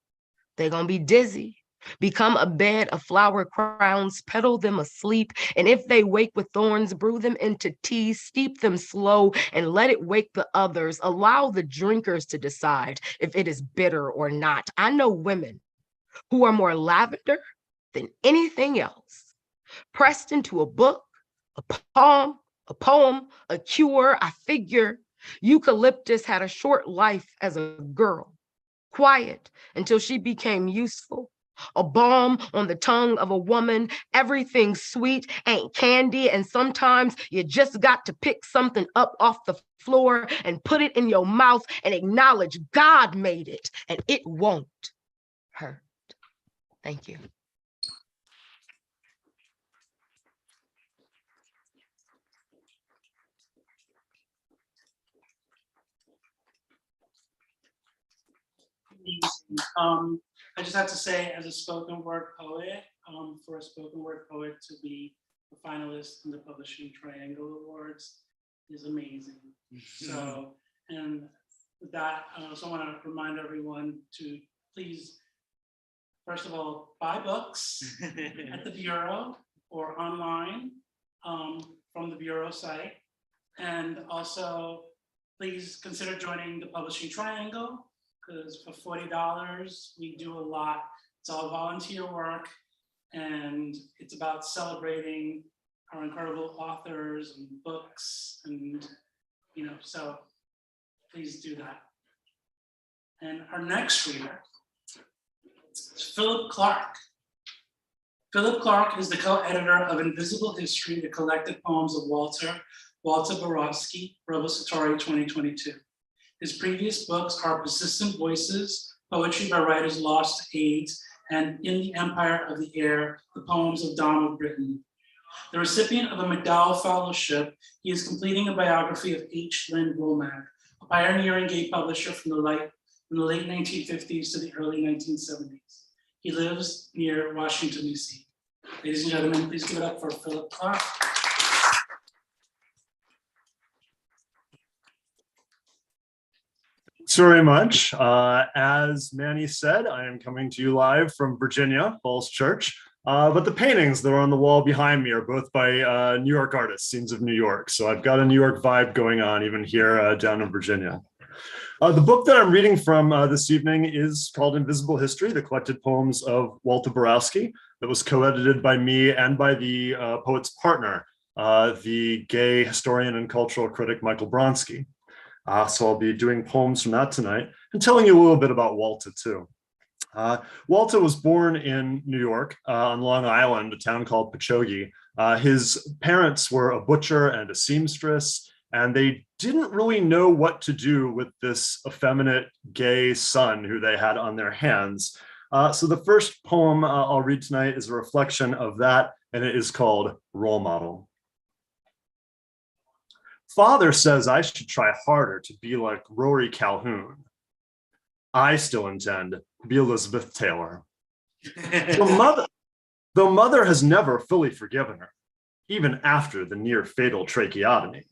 They're gonna be dizzy. Become a bed of flower crowns, peddle them asleep. And if they wake with thorns, brew them into tea, steep them slow, and let it wake the others. Allow the drinkers to decide if it is bitter or not. I know women who are more lavender than anything else. Pressed into a book, a poem, a cure. I figure eucalyptus had a short life as a girl, quiet until she became useful. A balm on the tongue of a woman. Everything sweet ain't candy, and sometimes you just got to pick something up off the floor and put it in your mouth and acknowledge God made it, and it won't hurt. Thank you. I just have to say, as a spoken word poet, for a spoken word poet to be a finalist in the Publishing Triangle Awards is amazing. So, and with that, I also want to remind everyone to please, first of all, buy books at the Bureau. or online from the Bureau site. And also, please consider joining the Publishing Triangle, because for $40, we do a lot. It's all volunteer work, and it's about celebrating our incredible authors and books, and so please do that. And our next reader is Philip Clark. Philip Clark is the co-editor of Invisible History, the collected poems of Walter Borowski, Robosatori 2022. His previous books are Persistent Voices, poetry by writers lost to AIDS, and In the Empire of the Air, the poems of Donald Britton. The recipient of a MacDowell Fellowship, he is completing a biography of H. Lynn Womack, a pioneering gay publisher from the late 1950s to the early 1970s. He lives near Washington, D.C. Ladies and gentlemen, please give it up for Philip Clark. Thanks very much. As Manny said, I am coming to you live from Virginia, Falls Church. But the paintings that are on the wall behind me are both by New York artists, Scenes of New York. So I've got a New York vibe going on even here down in Virginia. The book that I'm reading from this evening is called Invisible History, the collected poems of Walter Borowski, that was co-edited by me and by the poet's partner, the gay historian and cultural critic, Michael Bronski. So I'll be doing poems from that tonight and telling you a little bit about Walter too. Walter was born in New York on Long Island, a town called Pachogue. His parents were a butcher and a seamstress, and they didn't really know what to do with this effeminate gay son who they had on their hands. So the first poem I'll read tonight is a reflection of that, and it is called Role Model. Father says I should try harder to be like Rory Calhoun. I still intend to be Elizabeth Taylor. Though mother has never fully forgiven her, even after the near fatal tracheotomy,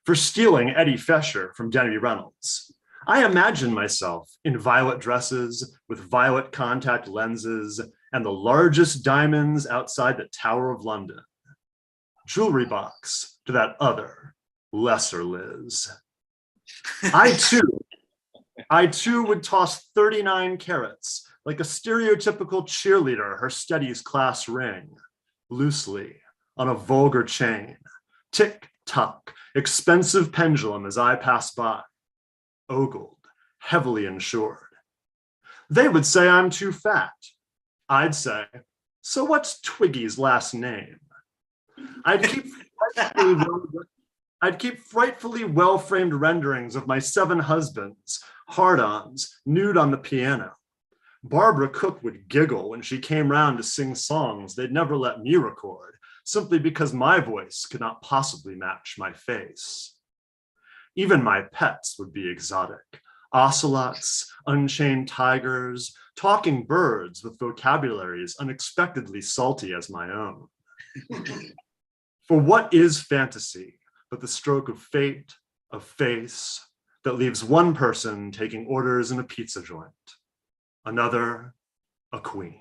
for stealing Eddie Fesher from Debbie Reynolds. I imagine myself in violet dresses with violet contact lenses and the largest diamonds outside the Tower of London. Jewelry box to that other, lesser Liz. I too would toss 39 carats like a stereotypical cheerleader her studies class ring, loosely on a vulgar chain, tick-tock, expensive pendulum as I pass by, ogled, heavily insured. They would say I'm too fat. I'd say, so what's Twiggy's last name? I'd keep frightfully well-framed renderings of my 7 husbands, hard-ons, nude on the piano. Barbara Cook would giggle when she came round to sing songs they'd never let me record, simply because my voice could not possibly match my face. Even my pets would be exotic. Ocelots, unchained tigers, talking birds with vocabularies unexpectedly salty as my own. For what is fantasy but the stroke of fate, of face, that leaves one person taking orders in a pizza joint, another a queen.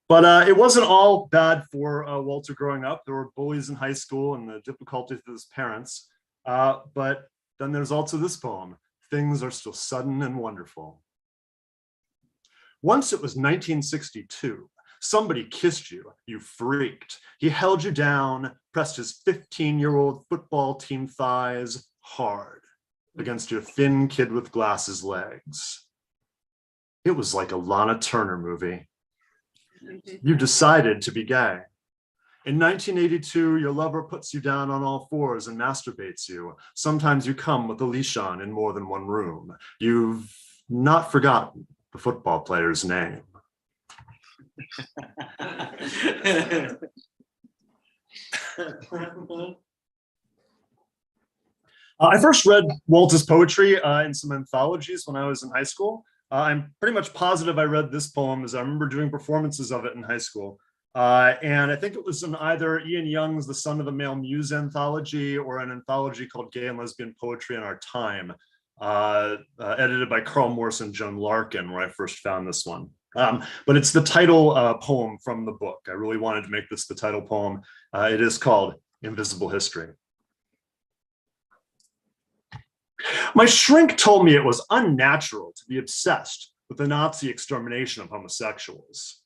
But it wasn't all bad for Walter growing up. There were bullies in high school and the difficulties with his parents. But then there's also this poem, Things Are Still Sudden and Wonderful. Once it was 1962. Somebody kissed you, you freaked. He held you down, pressed his 15-year-old football team thighs hard against your thin kid with glasses legs. It was like a Lana Turner movie. You decided to be gay. In 1982, your lover puts you down on all fours and masturbates you. Sometimes you come with a leash on in more than one room. You've not forgotten the football player's name. I first read Walter's poetry in some anthologies when I was in high school. I'm pretty much positive I read this poem as I remember doing performances of it in high school. And I think it was in either Ian Young's The Son of the Male Muse anthology or an anthology called Gay and Lesbian Poetry in Our Time. edited by Carl Morse and Joan Larkin, where I first found this one. But it's the title poem from the book. I really wanted to make this the title poem. It is called Invisible History. My shrink told me it was unnatural to be obsessed with the Nazi extermination of homosexuals.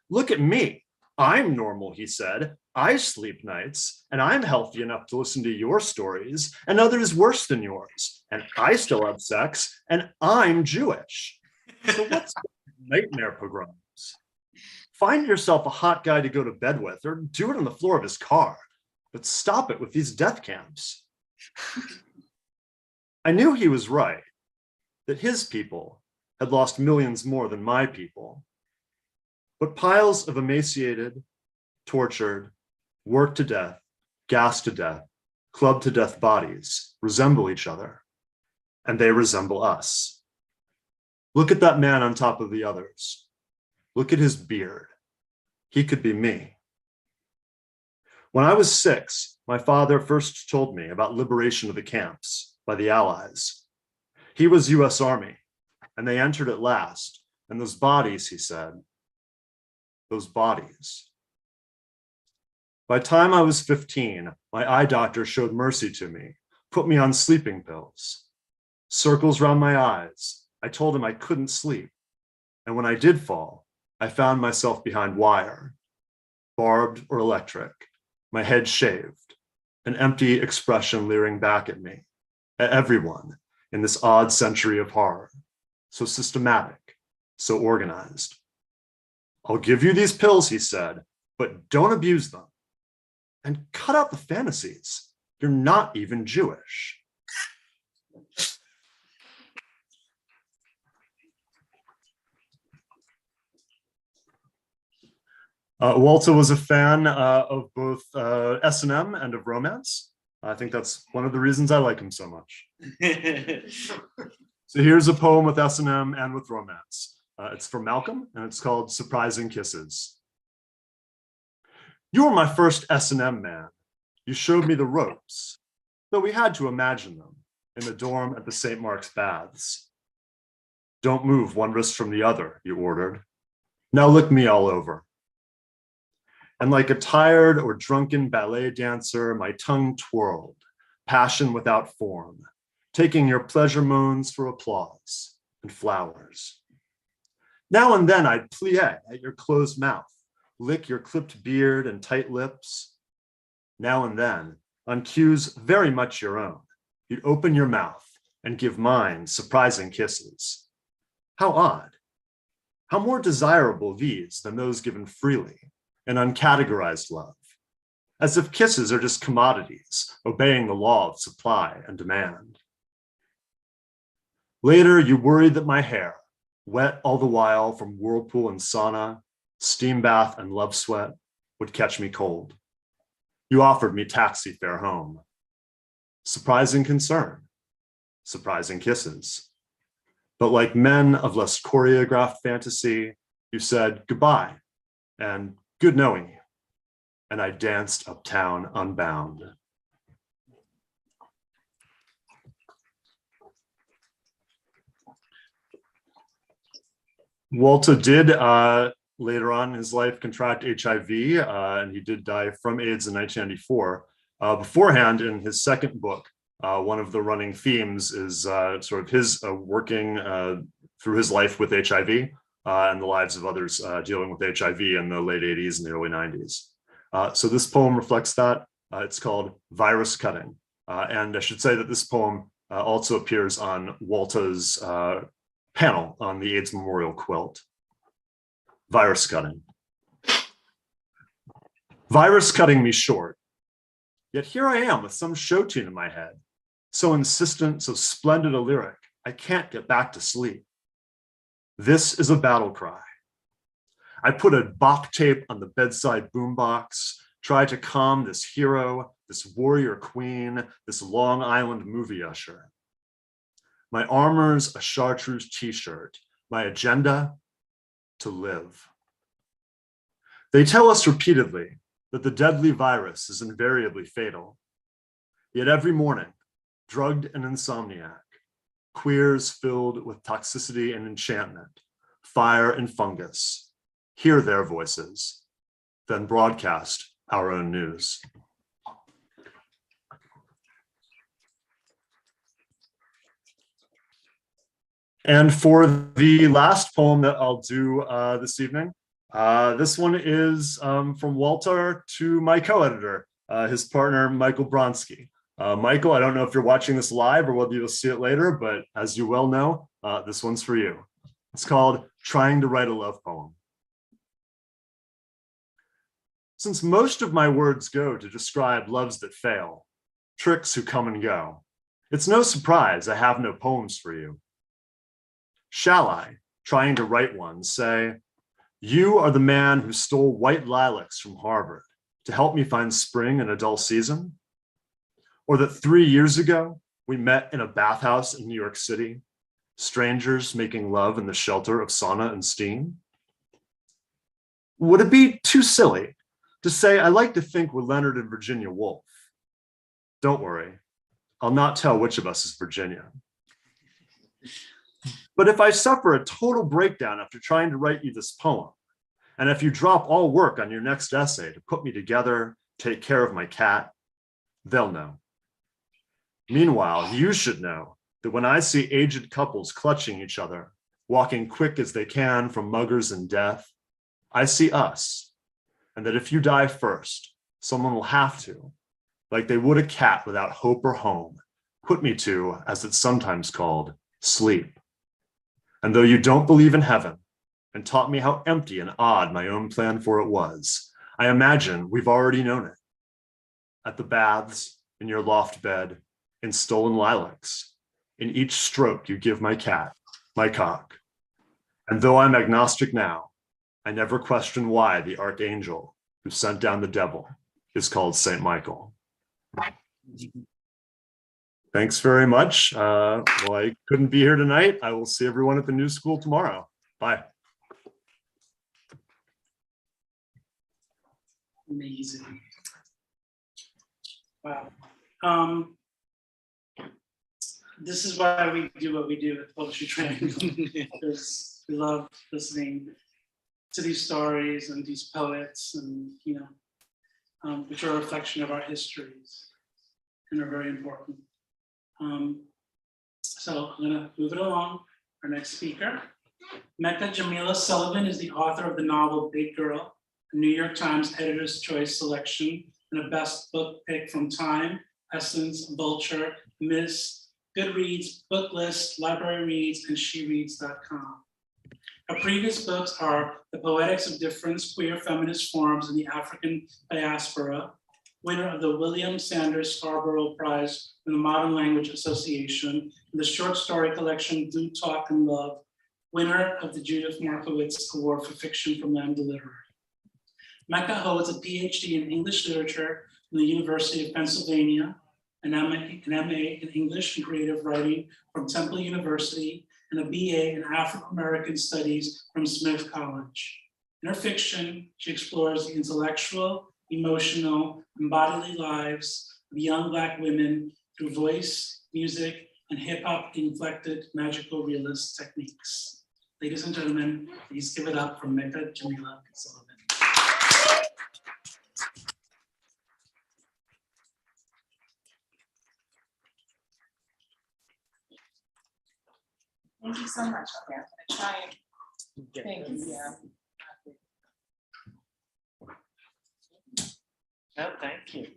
Look at me. I'm normal, he said. I sleep nights, and I'm healthy enough to listen to your stories, and others worse than yours. And I still have sex, and I'm Jewish. So what's nightmare pogroms? Find yourself a hot guy to go to bed with, or do it on the floor of his car, but stop it with these death camps. I knew he was right, that his people had lost millions more than my people. But piles of emaciated, tortured, worked to death, gassed to death, clubbed to death bodies resemble each other, and they resemble us. Look at that man on top of the others. Look at his beard. He could be me. When I was 6, my father first told me about liberation of the camps by the Allies. He was US Army, and they entered at last, and those bodies, he said, those bodies. By the time I was 15, my eye doctor showed mercy to me, put me on sleeping pills. Circles round my eyes. I told him I couldn't sleep. And when I did fall, I found myself behind wire, barbed or electric, my head shaved, an empty expression leering back at me, at everyone in this odd century of horror, so systematic, so organized. I'll give you these pills, he said, but don't abuse them. And cut out the fantasies. You're not even Jewish. Walter was a fan of both S&M and of romance. I think that's one of the reasons I like him so much. So here's a poem with S&M and with romance. It's from Malcolm, and it's called Surprising Kisses. You were my first S&M man. You showed me the ropes, though we had to imagine them in the dorm at the St. Mark's Baths. Don't move one wrist from the other, you ordered. Now lick me all over. And like a tired or drunken ballet dancer, my tongue twirled, passion without form, taking your pleasure moans for applause and flowers. Now and then I'd plie at your closed mouth, lick your clipped beard and tight lips. Now and then, on cues very much your own, you'd open your mouth and give mine surprising kisses. How odd. How more desirable these than those given freely in uncategorized love, as if kisses are just commodities, obeying the law of supply and demand. Later, you worried that my hair, wet all the while from whirlpool and sauna, steam bath and love sweat, would catch me cold. You offered me taxi fare home. Surprising concern, surprising kisses. But like men of less choreographed fantasy, you said goodbye and good knowing you. And I danced uptown unbound. Walter did later on in his life contract HIV, and he did die from AIDS in 1994. Beforehand, in his second book, one of the running themes is sort of his working through his life with HIV and the lives of others dealing with HIV in the late 80s and the early 90s. So this poem reflects that. It's called Virus Cutting. And I should say that this poem also appears on Walter's panel on the AIDS Memorial quilt. Virus cutting. Virus cutting me short. Yet here I am with some show tune in my head. So insistent, so splendid a lyric, I can't get back to sleep. This is a battle cry. I put a Bach tape on the bedside boombox, try to calm this hero, this warrior queen, this Long Island movie usher. My armor's a chartreuse t-shirt, my agenda, to live. They tell us repeatedly that the deadly virus is invariably fatal. Yet every morning, drugged and insomniac, queers filled with toxicity and enchantment, fire and fungus. Hear their voices, then broadcast our own news. And for the last poem that I'll do this evening, this one is from Walter to my co-editor, his partner, Michael Bronski. Michael, I don't know if you're watching this live or whether you'll see it later, but as you well know, this one's for you. It's called Trying to Write a Love Poem. Since most of my words go to describe loves that fail, tricks who come and go, it's no surprise I have no poems for you. Shall I, trying to write one, say, you are the man who stole white lilacs from Harvard to help me find spring in a dull season? Or that 3 years ago, we met in a bathhouse in New York City, strangers making love in the shelter of sauna and steam? Would it be too silly to say I like to think we're Leonard and Virginia Woolf? Don't worry, I'll not tell which of us is Virginia. But if I suffer a total breakdown after trying to write you this poem, and if you drop all work on your next essay to put me together, take care of my cat, they'll know. Meanwhile, you should know that when I see aged couples clutching each other, walking quick as they can from muggers and death, I see us, and that if you die first, someone will have to, like they would a cat without hope or home, put me to, as it's sometimes called, sleep. And though you don't believe in heaven and taught me how empty and odd my own plan for it was, I imagine we've already known it. At the baths, in your loft bed, in stolen lilacs, in each stroke you give my cat, my cock. And though I'm agnostic now, I never question why the archangel who sent down the devil is called Saint Michael. Thanks very much. Well, I couldn't be here tonight. I will see everyone at the new school tomorrow. Bye. Amazing. Wow. This is why we do what we do at Poetry Triangle, because we love listening to these stories and these poets, and which are a reflection of our histories and are very important. So I'm gonna move it along. Our next speaker, Mecca Jamila Sullivan, is the author of the novel Big Girl, a New York Times Editor's Choice selection, and a best book pick from Time, Essence, Vulture, Miss, Goodreads, Booklist, Library Reads, and SheReads.com. Her previous books are The Poetics of Difference, Queer Feminist Forms in the African Diaspora, winner of the William Sanders Scarborough Prize from the Modern Language Association, and the short story collection Do Talk and Love, winner of the Judith Markowitz Award for Fiction from Lambda Literary. Mecca holds a PhD in English Literature from the University of Pennsylvania, an MA in English and Creative Writing from Temple University, and a BA in Afro-American Studies from Smith College. In her fiction, she explores the intellectual, emotional, and bodily lives of young Black women through voice, music, and hip-hop inflected magical realist techniques. Ladies and gentlemen, please give it up for Mecca Jamila Sullivan. Thank you so much. Okay, I'm gonna try and thank you. Yeah. Oh, thank you.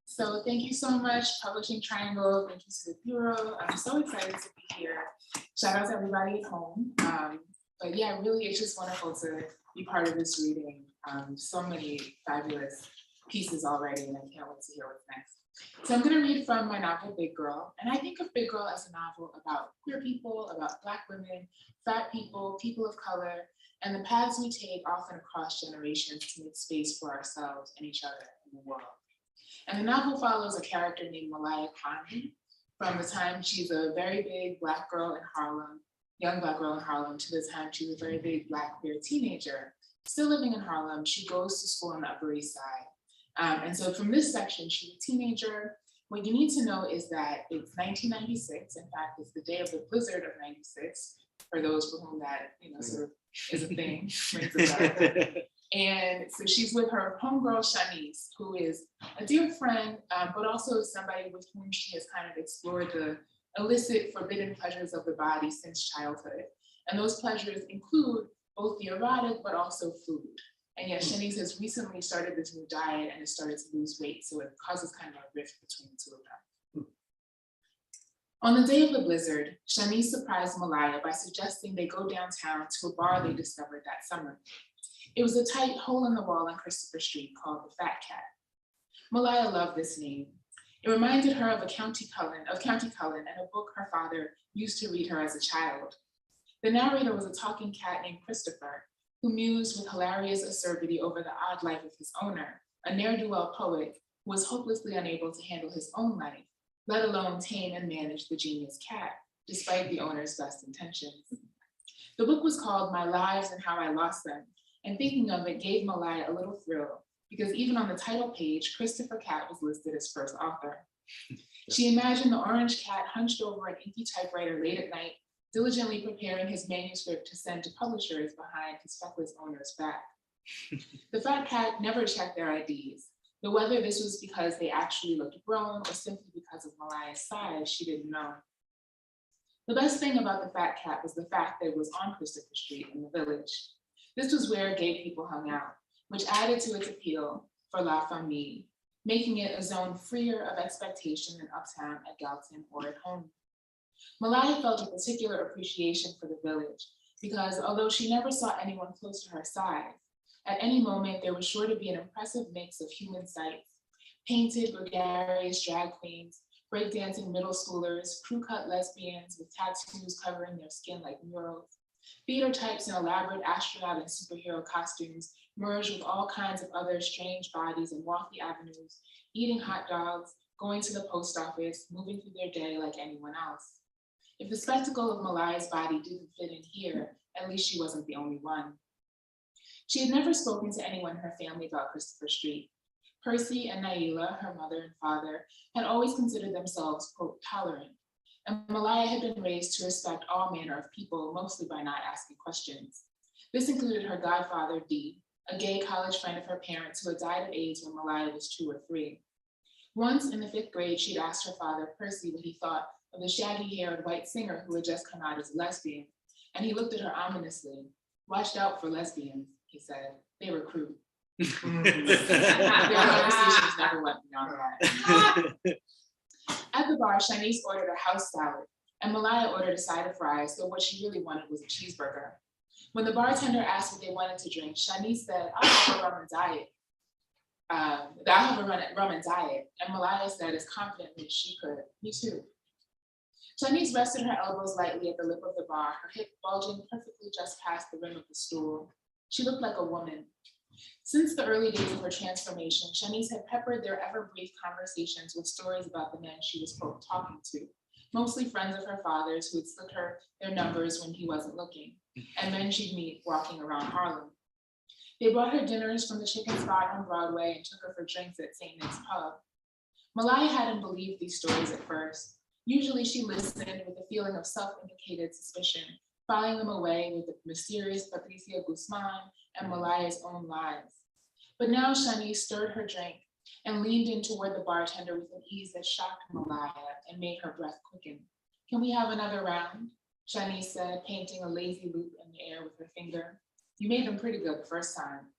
So thank you so much, Publishing Triangle. Thank you to the Bureau. I'm so excited to be here. Shout out to everybody at home. But yeah, really, it's just wonderful to be part of this reading. So many fabulous pieces already, and I can't wait to hear what's next. So I'm gonna read from my novel, Big Girl. And I think of Big Girl as a novel about queer people, about Black women, fat people, people of color, and the paths we take often across generations to make space for ourselves and each other in the world. And the novel follows a character named Malaya Conley from the time she's a very big Black girl in Harlem, young Black girl in Harlem, to the time she was a very big Black queer teenager. Still living in Harlem, she goes to school on the Upper East Side. And so from this section, she's a teenager, What you need to know is that it's 1996. In fact, it's the day of the blizzard of 96, for those for whom that, sort of is a thing. rings a bell. And so she's with her homegirl, Shanice, who is a dear friend, but also somebody with whom she has kind of explored the illicit, forbidden pleasures of the body since childhood. And those pleasures include both the erotic, but also food. And yet Shanice has recently started this new diet and has started to lose weight. So it causes kind of a rift between the two of them. On the day of the blizzard, Shanice surprised Malaya by suggesting they go downtown to a bar they discovered that summer. It was a tight hole in the wall on Christopher Street called the Fat Cat. Malaya loved this name. It reminded her of County Cullen and a book her father used to read her as a child. The narrator was a talking cat named Christopher, who mused with hilarious acerbity over the odd life of his owner, a ne'er-do-well poet who was hopelessly unable to handle his own life, let alone tame and manage the genius cat, despite the owner's best intentions. The book was called My Lives and How I Lost Them, and thinking of it gave Malaya a little thrill, because even on the title page, Christopher Cat was listed as first author. She imagined the orange cat hunched over an inky typewriter late at night, diligently preparing his manuscript to send to publishers behind his feckless owner's back. The Fat Cat never checked their IDs, though whether this was because they actually looked grown or simply because of Malaya's size, she didn't know. The best thing about the Fat Cat was the fact that it was on Christopher Street in the Village. This was where gay people hung out, which added to its appeal for La Famille, making it a zone freer of expectation than Uptown at Galton or at home. Malaya felt a particular appreciation for the Village because although she never saw anyone close to her size, at any moment there was sure to be an impressive mix of human sights: painted, gregarious drag queens, breakdancing middle schoolers, crew-cut lesbians with tattoos covering their skin like murals, theater types in elaborate astronaut and superhero costumes merged with all kinds of other strange bodies and wacky avenues, eating hot dogs, going to the post office, moving through their day like anyone else. If the spectacle of Malaya's body didn't fit in here, at least she wasn't the only one. She had never spoken to anyone in her family about Christopher Street. Percy and Naila, her mother and father, had always considered themselves, quote, tolerant. And Malaya had been raised to respect all manner of people, mostly by not asking questions. This included her godfather, Dee, a gay college friend of her parents who had died of AIDS when Malaya was 2 or 3. Once in the 5th grade, she'd asked her father, Percy, what he thought of the shaggy-haired white singer who had just come out as a lesbian, and he looked at her ominously. Watch out for lesbians, he said. They recruit. Their conversations never went beyond that. At the bar, Shanice ordered a house salad, and Malaya ordered a side of fries, though what she really wanted was a cheeseburger. When the bartender asked what they wanted to drink, Shanice said, I'll have a rum and diet. And Malaya said as confidently as she could, me too. Shanice rested her elbows lightly at the lip of the bar, her hip bulging perfectly just past the rim of the stool. She looked like a woman. Since the early days of her transformation, Shanice had peppered their ever-brief conversations with stories about the men she was, quote, talking to, mostly friends of her father's who had slipped her their numbers when he wasn't looking, and men she'd meet walking around Harlem. They brought her dinners from the chicken spot on Broadway and took her for drinks at St. Nick's Pub. Malaya hadn't believed these stories at first. Usually she listened with a feeling of self-indicated suspicion, filing them away with the mysterious Patricia Guzman and Malaya's own lies. But now Shanice stirred her drink and leaned in toward the bartender with an ease that shocked Malaya and made her breath quicken. Can we have another round? Shanice said, painting a lazy loop in the air with her finger. You made them pretty good the first time.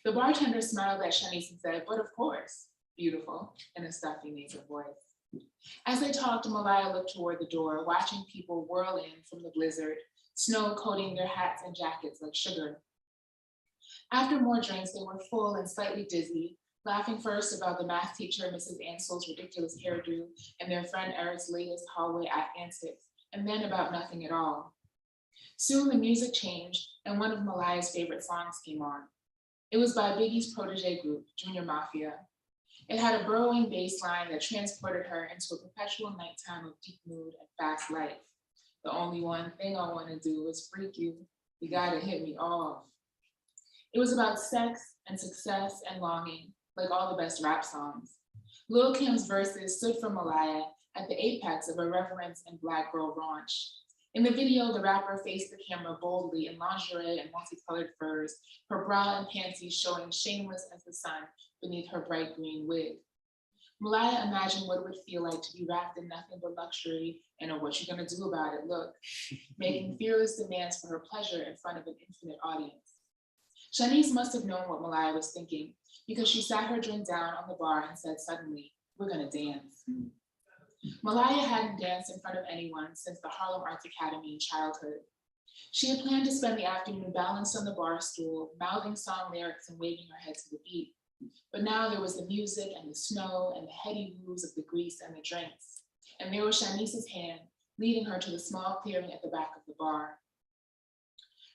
The bartender smiled at Shanice and said, but of course, beautiful, in a stuffy nasal voice. As they talked, Malaya looked toward the door, watching people whirl in from the blizzard, snow coating their hats and jackets like sugar. After more drinks, they were full and slightly dizzy, laughing first about the math teacher, Mrs. Ansell's ridiculous hairdo, and their friend Eric's latest hallway antics, and then about nothing at all. Soon the music changed, and one of Malaya's favorite songs came on. It was by Biggie's protege group, Junior Mafia. It had a burrowing bass line that transported her into a perpetual nighttime of deep mood and fast life. The only one thing I want to do is freak you. You gotta hit me off. It was about sex and success and longing, like all the best rap songs. Lil Kim's verses stood for Malaya at the apex of irreverence and Black girl raunch. In the video, the rapper faced the camera boldly in lingerie and multicolored furs, her bra and panties showing shameless as the sun beneath her bright green wig. Malaya imagined what it would feel like to be wrapped in nothing but luxury and a what you gonna do about it look, making fearless demands for her pleasure in front of an infinite audience. Shanice must have known what Malaya was thinking because she sat her drink down on the bar and said suddenly, "We're gonna dance." Malaya hadn't danced in front of anyone since the Harlem Arts Academy in childhood. She had planned to spend the afternoon balanced on the bar stool, mouthing song lyrics and waving her head to the beat. But now there was the music and the snow and the heady woos of the grease and the drinks. And there was Shanice's hand leading her to the small clearing at the back of the bar.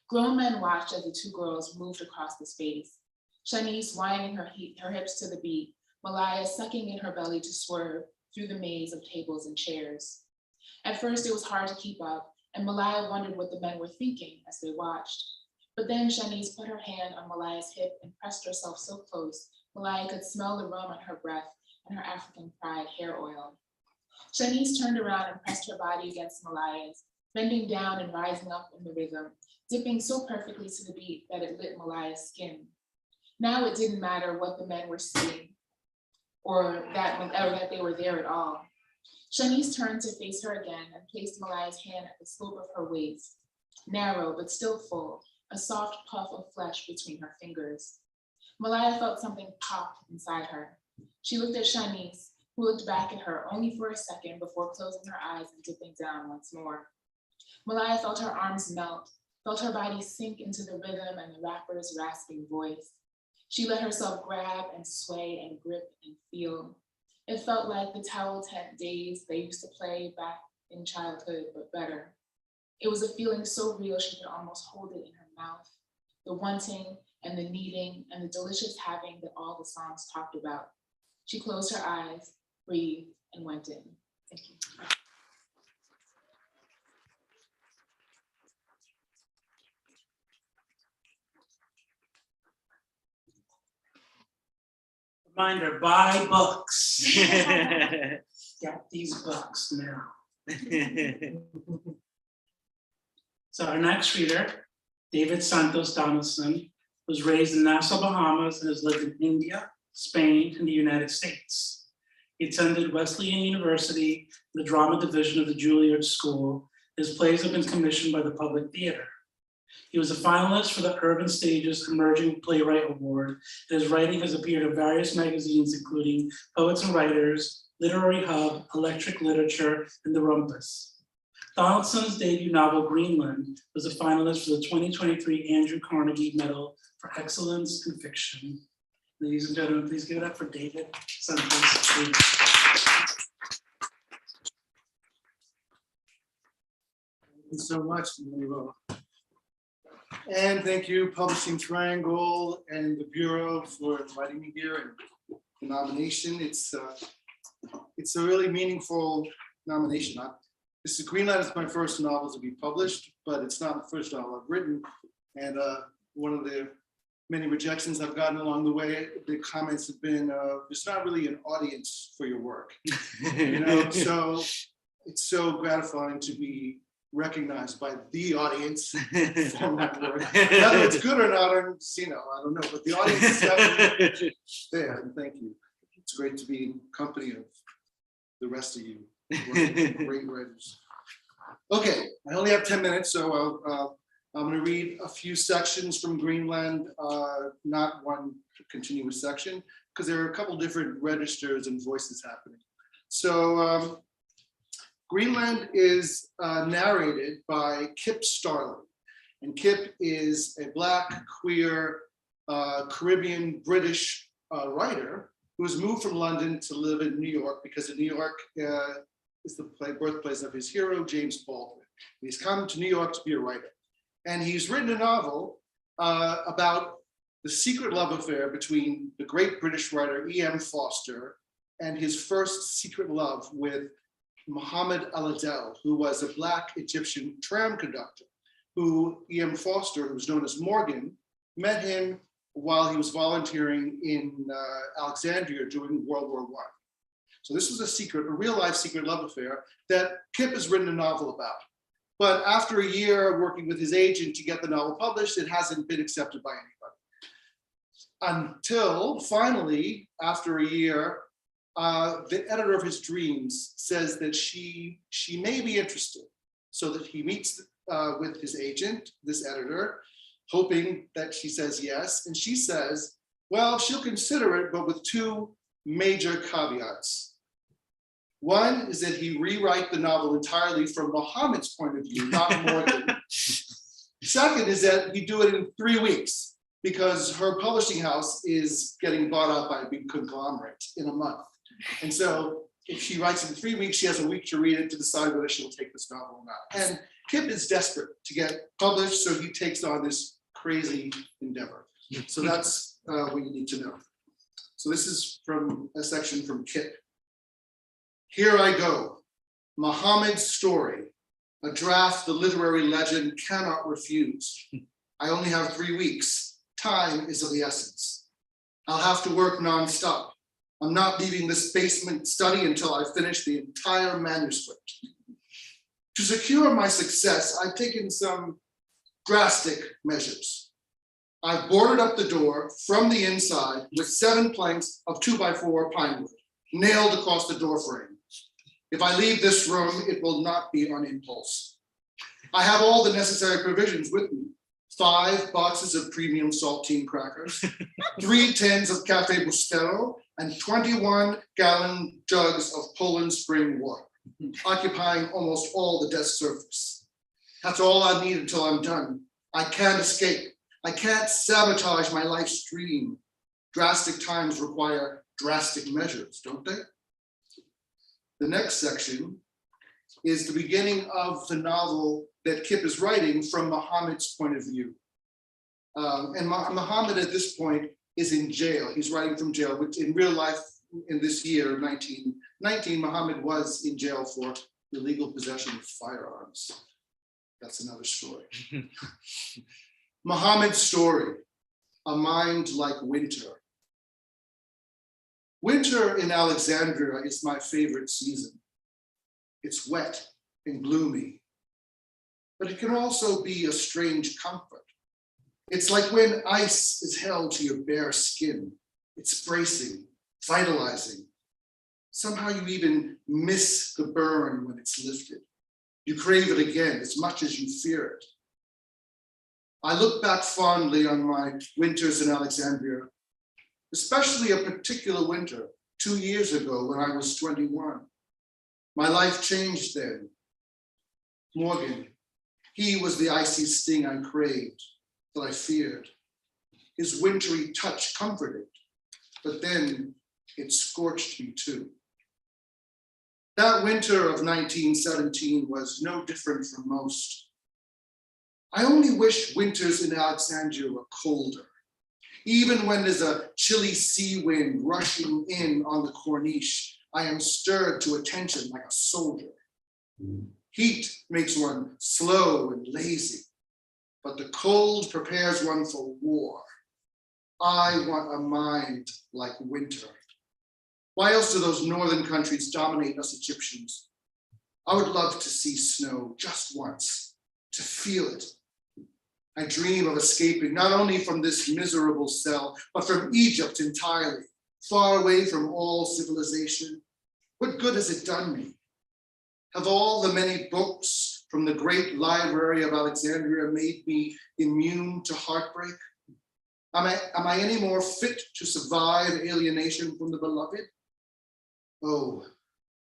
Grown men watched as the two girls moved across the space. Shanice winding her hips to the beat, Malaya sucking in her belly to swerve through the maze of tables and chairs. At first, it was hard to keep up, and Malaya wondered what the men were thinking as they watched. But then Shanice put her hand on Malaya's hip and pressed herself so close, Malaya could smell the rum on her breath and her African pride hair oil. Shanice turned around and pressed her body against Malaya's, bending down and rising up in the rhythm, dipping so perfectly to the beat that it lit Malaya's skin. Now it didn't matter what the men were seeing, or that they were there at all. Shanice turned to face her again and placed Malaya's hand at the slope of her waist, narrow but still full, a soft puff of flesh between her fingers. Malaya felt something pop inside her. She looked at Shanice, who looked back at her only for a second before closing her eyes and dipping down once more. Malaya felt her arms melt, felt her body sink into the rhythm and the rapper's rasping voice. She let herself grab and sway and grip and feel. It felt like the towel tent days they used to play back in childhood, but better. It was a feeling so real she could almost hold it in her mouth. The wanting and the needing and the delicious having that all the songs talked about. She closed her eyes, breathed, and went in. Thank you. Reminder, buy books. Get these books now. So our next reader, David Santos Donaldson, was raised in Nassau, Bahamas, and has lived in India, Spain, and the United States. He attended Wesleyan University, the drama division of the Juilliard School. His plays have been commissioned by the Public Theater. He was a finalist for the Urban Stages Emerging Playwright Award, and his writing has appeared in various magazines, including Poets and Writers, Literary Hub, Electric Literature, and The Rumpus. Donaldson's debut novel, Greenland, was a finalist for the 2023 Andrew Carnegie Medal for Excellence in Fiction. Ladies and gentlemen, please give it up for David Santos. Thank you so much, Nero. And thank you, Publishing Triangle and the Bureau for inviting me here and the nomination. It's a really meaningful nomination. This is Greenland is my first novel to be published, but it's not the first novel I've written. And one of the many rejections I've gotten along the way, the comments have been, there's not really an audience for your work. You know, so it's so gratifying to be recognized by the audience for my work. Whether it's good or not, or, you know, I don't know, but the audience is definitely there, and thank you. It's great to be in company of the rest of you, great writers. Okay, I only have 10 minutes, so I'm going to read a few sections from Greenland, not one continuous section, because there are a couple different registers and voices happening. So Greenland is narrated by Kip Starling, and Kip is a Black, queer, Caribbean, British writer who has moved from London to live in New York because New York is the birthplace of his hero, James Baldwin. He's come to New York to be a writer. And he's written a novel about the secret love affair between the great British writer E.M. Forster and his first secret love with Muhammad al-Adel, who was a Black Egyptian tram conductor, who E.M. Forster, who was known as Morgan, met him while he was volunteering in Alexandria during World War I. So this was a secret, a real life secret love affair that Kip has written a novel about. But after a year working with his agent to get the novel published, it hasn't been accepted by anybody. Until finally, after a year, the editor of his dreams says that she may be interested, so that he meets with his agent, this editor, hoping that she says yes. And she says, well, she'll consider it, but with two major caveats. One is that he rewrite the novel entirely from Muhammad's point of view, not Morgan. Second is that he do it in 3 weeks, because her publishing house is getting bought up by a big conglomerate in a month. And so if she writes it in 3 weeks, she has a week to read it to decide whether she'll take this novel or not. And Kip is desperate to get published, so he takes on this crazy endeavor. So that's what you need to know. So this is from a section from Kip. Here I go. Muhammad's story, a draft the literary legend cannot refuse. I only have 3 weeks. Time is of the essence. I'll have to work nonstop. I'm not leaving this basement study until I finish the entire manuscript. To secure my success, I've taken some drastic measures. I've boarded up the door from the inside with 7 planks of 2x4 pine wood, nailed across the door frame. If I leave this room, it will not be on impulse. I have all the necessary provisions with me. 5 boxes of premium saltine crackers, 3 tins of Cafe Bustelo, and 21-gallon jugs of Poland spring water, occupying almost all the desk surface. That's all I need until I'm done. I can't escape. I can't sabotage my life's dream. Drastic times require drastic measures, don't they? The next section is the beginning of the novel that Kip is writing from Muhammad's point of view. And Muhammad at this point is in jail. He's writing from jail, which in real life in this year, 1919, Muhammad was in jail for illegal possession of firearms. That's another story. Muhammad's story, a mind like winter. Winter in Alexandria is my favorite season. It's wet and gloomy, but it can also be a strange comfort. It's like when ice is held to your bare skin. It's bracing, vitalizing. Somehow you even miss the burn when it's lifted. You crave it again as much as you fear it. I look back fondly on my winters in Alexandria, especially a particular winter 2 years ago when I was 21. My life changed then. Morgan, he was the icy sting I craved, that I feared. His wintry touch comforted, but then it scorched me too. That winter of 1917 was no different from most. I only wish winters in Alexandria were colder. Even when there's a chilly sea wind rushing in on the Corniche, I am stirred to attention like a soldier. Heat makes one slow and lazy, but the cold prepares one for war. I want a mind like winter. Why else do those northern countries dominate us Egyptians? I would love to see snow just once, to feel it. I dream of escaping not only from this miserable cell, but from Egypt entirely, far away from all civilization. What good has it done me? Have all the many books from the great library of Alexandria made me immune to heartbreak? Am I any more fit to survive alienation from the beloved? Oh,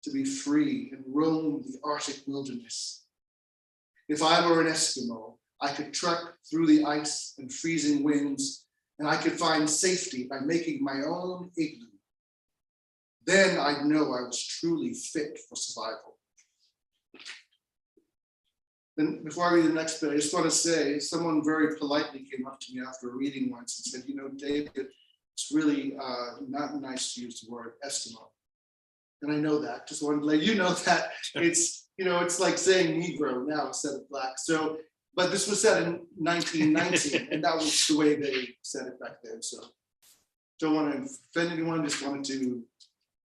to be free and roam the Arctic wilderness. If I were an Eskimo, I could trek through the ice and freezing winds, and I could find safety by making my own igloo. Then I'd know I was truly fit for survival. Then before I read the next bit, I just want to say, someone very politely came up to me after a reading once and said, you know, David, it's really not nice to use the word Eskimo. And I know that, just wanted to let you know that it's, you know, it's like saying Negro now instead of black. So, but this was said in 1919, and that was the way they said it back then. So don't want to offend anyone, just wanted to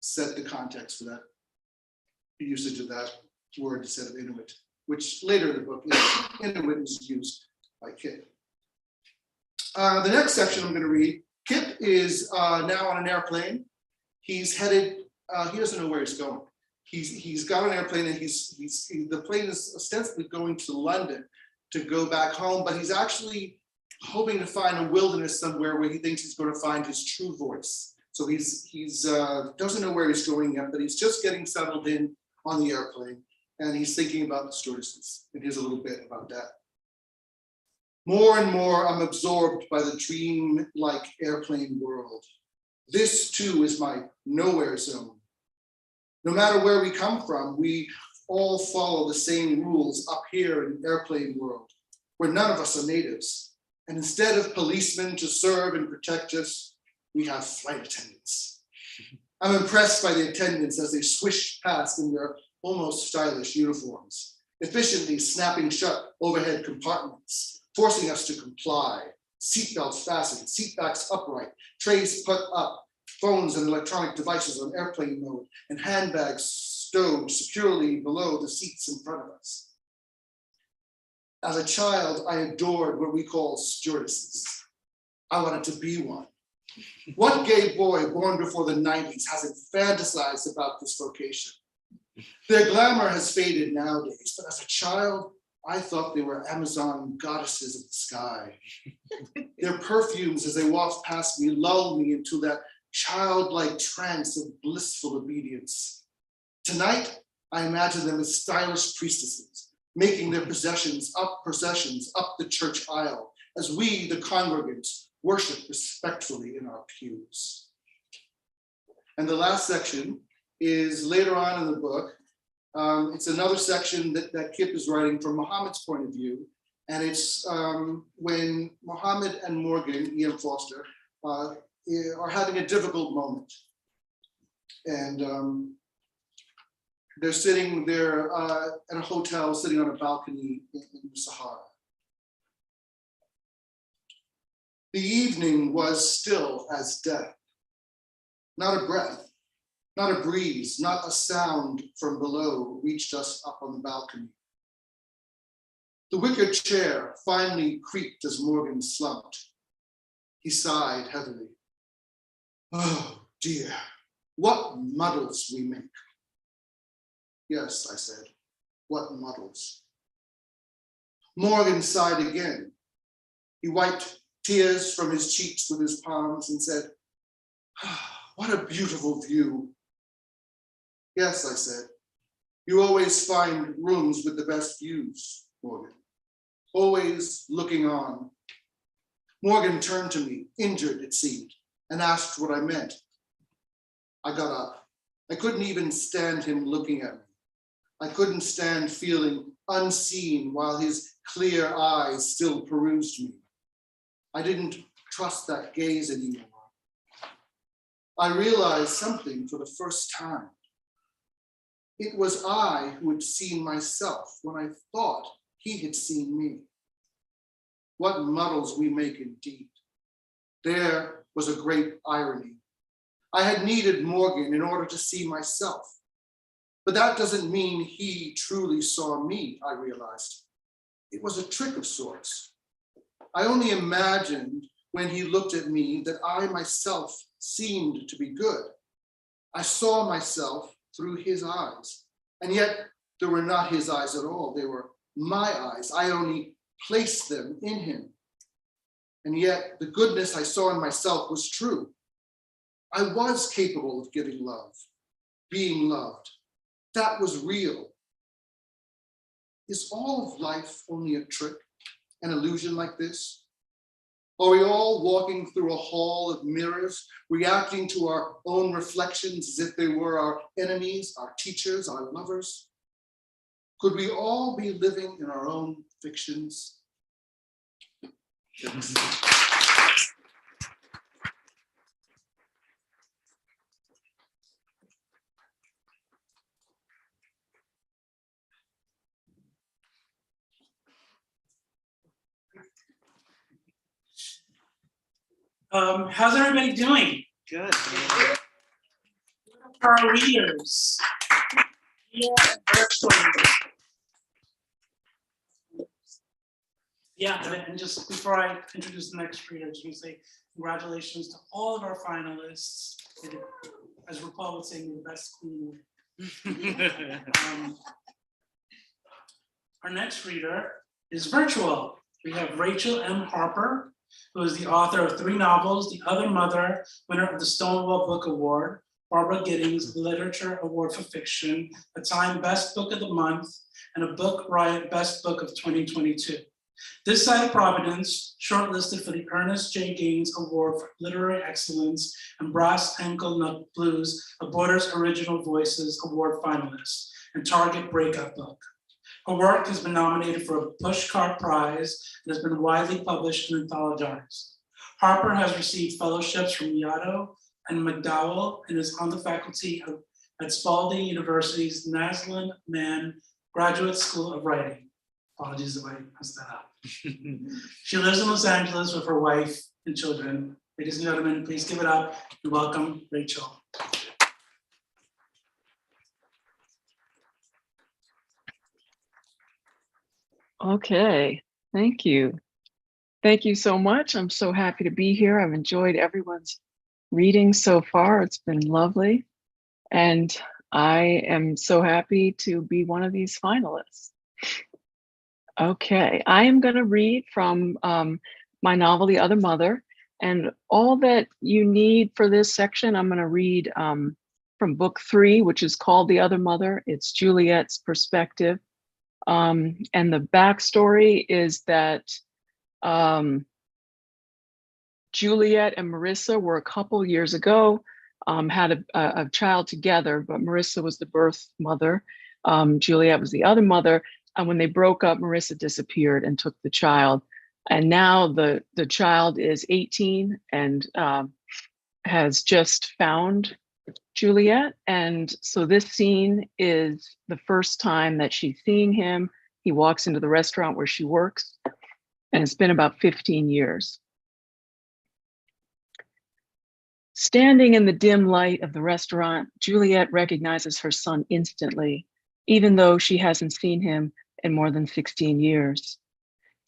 set the context for that usage of that word instead of Inuit, which later in the book, Inuit is used by Kip. The next section I'm going to read, Kip is now on an airplane. He's headed, he doesn't know where he's going. He's got an airplane and the plane is ostensibly going to London to go back home, but he's actually hoping to find a wilderness somewhere where he thinks he's going to find his true voice. So he's doesn't know where he's going yet, but he's just getting settled in on the airplane, and he's thinking about the stewardesses. And here's a little bit about that. More and more, I'm absorbed by the dream-like airplane world. This too is my nowhere zone. No matter where we come from, we all follow the same rules up here in airplane world, where none of us are natives. And instead of policemen to serve and protect us, we have flight attendants. I'm impressed by the attendants as they swish past in their almost stylish uniforms, efficiently snapping shut overhead compartments, forcing us to comply. Seatbelts fastened, seatbacks upright, trays put up, phones and electronic devices on airplane mode, and handbags stowed securely below the seats in front of us. As a child, I adored what we call stewardesses. I wanted to be one. What gay boy born before the 90s hasn't fantasized about this vocation? Their glamour has faded nowadays, but as a child, I thought they were Amazon goddesses of the sky. Their perfumes as they walked past me lulled me into that childlike trance of blissful obedience. Tonight, I imagine them as stylish priestesses, making their processions up the church aisle, as we, the congregants, worship respectfully in our pews. And the last section is later on in the book. It's another section that Kip is writing from Muhammad's point of view. And it's when Muhammad and Morgan, E.M. Foster, are having a difficult moment. And they're sitting there at a hotel, sitting on a balcony in the Sahara. The evening was still as death. Not a breath, not a breeze, not a sound from below reached us up on the balcony. The wicker chair finally creaked as Morgan slumped. He sighed heavily. Oh dear, what muddles we make. Yes, I said, what muddles. Morgan sighed again. He wiped tears from his cheeks with his palms and said, what a beautiful view. Yes, I said, you always find rooms with the best views, Morgan. Always looking on. Morgan turned to me, injured it seemed, and asked what I meant. I got up. I couldn't even stand him looking at me. I couldn't stand feeling unseen while his clear eyes still perused me. I didn't trust that gaze anymore. I realized something for the first time. It was I who had seen myself when I thought he had seen me. What muddles we make indeed. There was a great irony. I had needed Morgan in order to see myself. But that doesn't mean he truly saw me, I realized. It was a trick of sorts. I only imagined when he looked at me that I myself seemed to be good. I saw myself through his eyes, and yet they were not his eyes at all. They were my eyes. I only placed them in him. And yet the goodness I saw in myself was true. I was capable of giving love, being loved. That was real. Is all of life only a trick, an illusion like this? Are we all walking through a hall of mirrors, reacting to our own reflections as if they were our enemies, our teachers, our lovers? Could we all be living in our own fictions? Yes. How's everybody doing? Good. For our readers. Yeah, virtually. Yeah, and just before I introduce the next reader, just want to say congratulations to all of our finalists. They did, as RuPaul would say, the best queen. Our next reader is virtual. We have Rachel M. Harper, who is the author of 3 novels, The Other Mother, winner of the Stonewall Book Award, Barbara Giddings Literature Award for Fiction, a Time Best Book of the Month, and a Book Riot Best Book of 2022. This Side of Providence, shortlisted for the Ernest J. Gaines Award for Literary Excellence and Brass Ankle Nut Blues, a Borders Original Voices Award finalist and Target Breakout Book. Her work has been nominated for a Pushcart Prize and has been widely published and anthologized. Harper has received fellowships from Yaddo and McDowell and is on the faculty at Spalding University's Naslin Mann Graduate School of Writing. Apologies if I messed that up. She lives in Los Angeles with her wife and children. Ladies and gentlemen, please give it up and welcome Rachel. Okay, thank you. Thank you so much. I'm so happy to be here. I've enjoyed everyone's reading so far. It's been lovely. And I am so happy to be one of these finalists. Okay, I am going to read from my novel, The Other Mother. And all that you need for this section, I'm going to read from book 3, which is called The Other Mother. It's Juliet's perspective. And the backstory is that Juliet and Marissa were a couple years ago, had a child together, but Marissa was the birth mother. Juliet was the other mother. And when they broke up, Marissa disappeared and took the child. And now the child is 18 and has just found Juliet. And so this scene is the first time that she's seeing him. He walks into the restaurant where she works, and it's been about 15 years. Standing in the dim light of the restaurant, Juliet recognizes her son instantly, even though she hasn't seen him in more than 16 years.